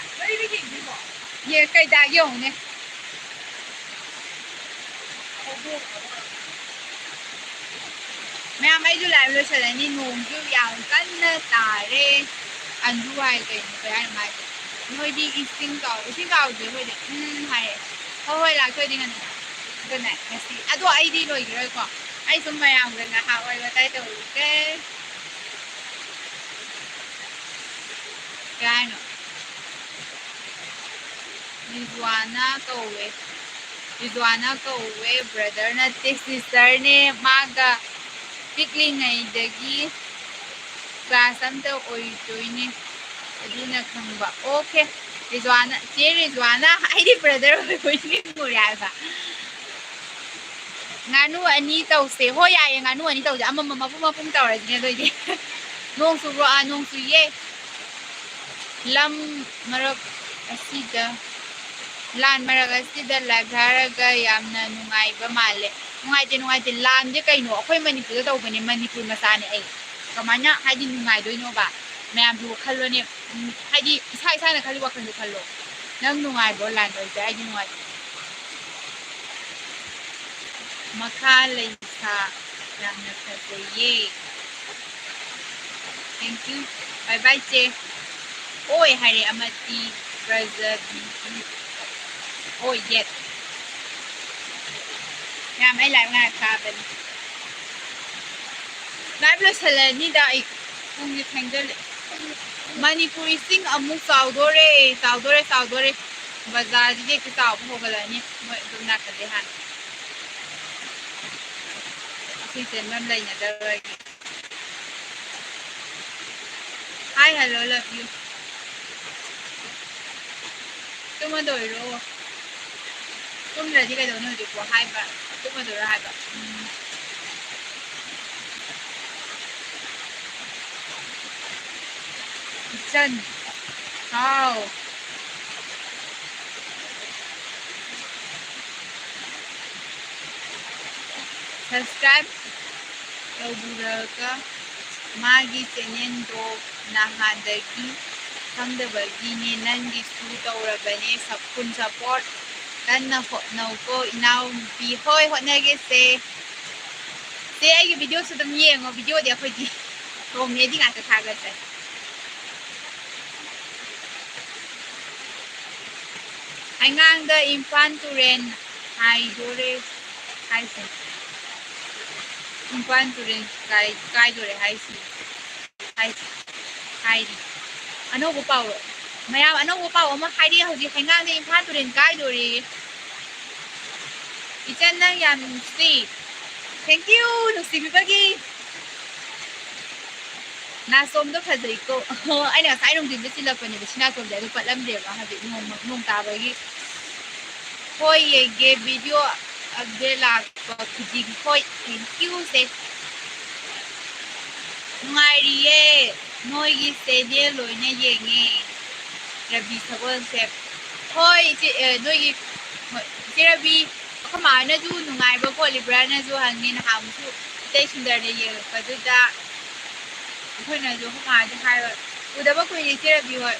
ye kai da yong ne मैं मैं जो लाइव लो चले नहीं नोंग जो यार कन्ना तारे अंजुआई के क्या है मैं नोई दी इसिंग काउ जो होय दे हाय होय ला कोई दी ngana good night merci ado ai di loi rồi ko ai sum mayam ga na ha oi ba tai to ke cái no Rizwana kauwe brother na sister ne maga tikling ngai dagi class amta oitoine aduna khangba okay Rizwana ai di brother oitoine ngori ba nganu ani tause ho ya ye nganu ani tause amma mapum tawra ne doi nong su ro nong su ye lam marak asida lan marak asida lagharaga yamna nungaiba male nungaite lan je kaino akhoi manipur da tawbane manipur masane ai kamanya haidi nungai doino ba mayam du khallo ne haidi isa na khali wakhan du khallo nang nungai bo lan doi ai nungai makha leisa yamna khazeye thank you bye bye che oi hari amati brother oi yet ya mai lai nga kha ben live lo sala ni da ik kung ni thangdel manipuri sing amuk saudore bazar je ki taw phogala ni moi dum na ka de han si sen mam lai na da hi hello love you tumadoro tumra di ka do no di ko hi ba tumadoro hi ba Chen how subscribe tawduraga magi channel do nahadagi khamdabagi ne nangi su tawrabane sapun support kanna hotnaw ko inaw bi hoi hotnage se ai video su dam yengo video de akhoi di ko me di nga ta thaga se ai ngang da infan turen hai dore hai se infan turen kai dore hai si hai di ano go paw mayam ano go paw ma hai di hoji hai ngang da infan turen kai dore ichan nang yam si thank you nusi bagi na som do phajai ko ai na sai rong din de silapani de sina som de do patlam de ba ha de nong ta ba gi hoi ye ge video agde la ba khiji hoi thank you se ngai ri ye noi gi se de loi ne ye nge rabi sabon se hoi noi gi rabi khama na ju nungai ba ko libra na ju hangin ham su te sundar de ye ka du da khoi na ju khama de hai ba uda ba ko ye rabi hoi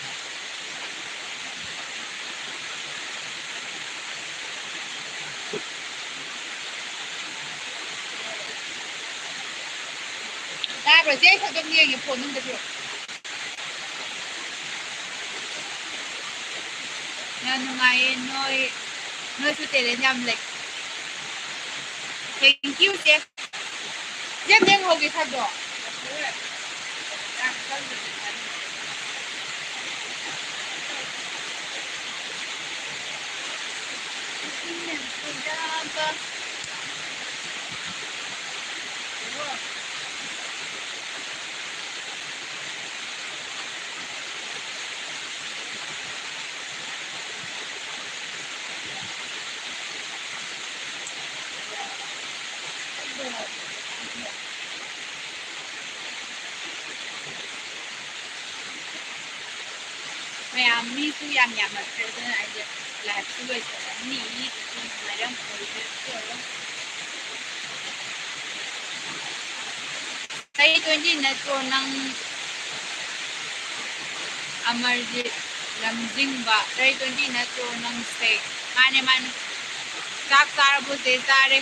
da ba je ka dum ye ye phone nung de na nungai noi su te le nyam le Thank you, Jeff. Jeff, đang ngồi kỹ thuật rồi. Ma'am, me too yam yam at present. I just left to it. Me, madam, Tay 20 na to ng Amarjit Lamjing ba? Tay 20 na to ng steak. Mane man. Sak sarap po sare.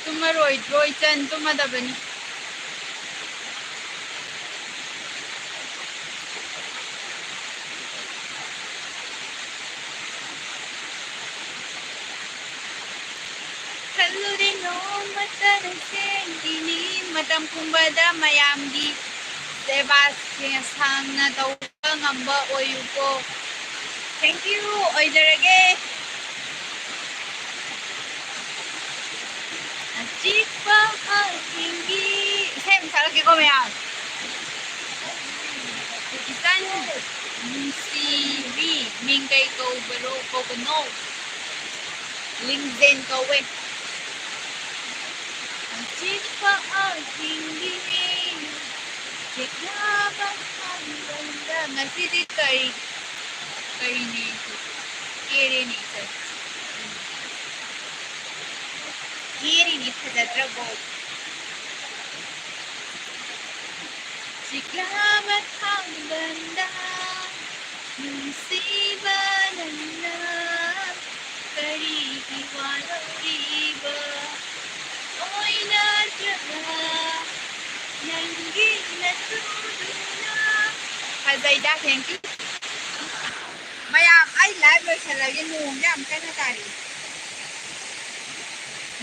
Tumaroy, Troy Chan, tumadabani. Kalurin no matan sendini matam kumbada mayamdi Sebastian sang na daw ngamba oyuko. Thank you, oidarage. Chipa tinggi. Xem sao cái con mèo. Isan si vi min cây câu bro câu beno. Lingjen câu we. Chipa tinggi. Chipa banda masih di kari ni. Kiri ni sir. Kiri ni pada bot. Siklamat ang ganda, musiba na karihiwalang iba. Oy nadrama, nanggit na tuluna. Hazayda, thank you. Mayam, ay live lo salaga nung jam ka na tari.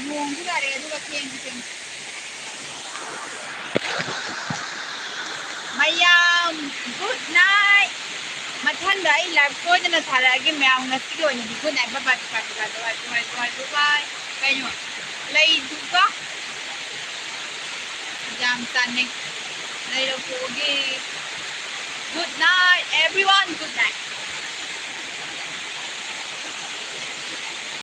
Nung ko tari, aduga thank you. Mayam, good night. Mathanda I live ko na tharage mayam ngasi ko ni good night. Bye bye. Kayo lay duga jam tane lay ro ko good night everyone, good night.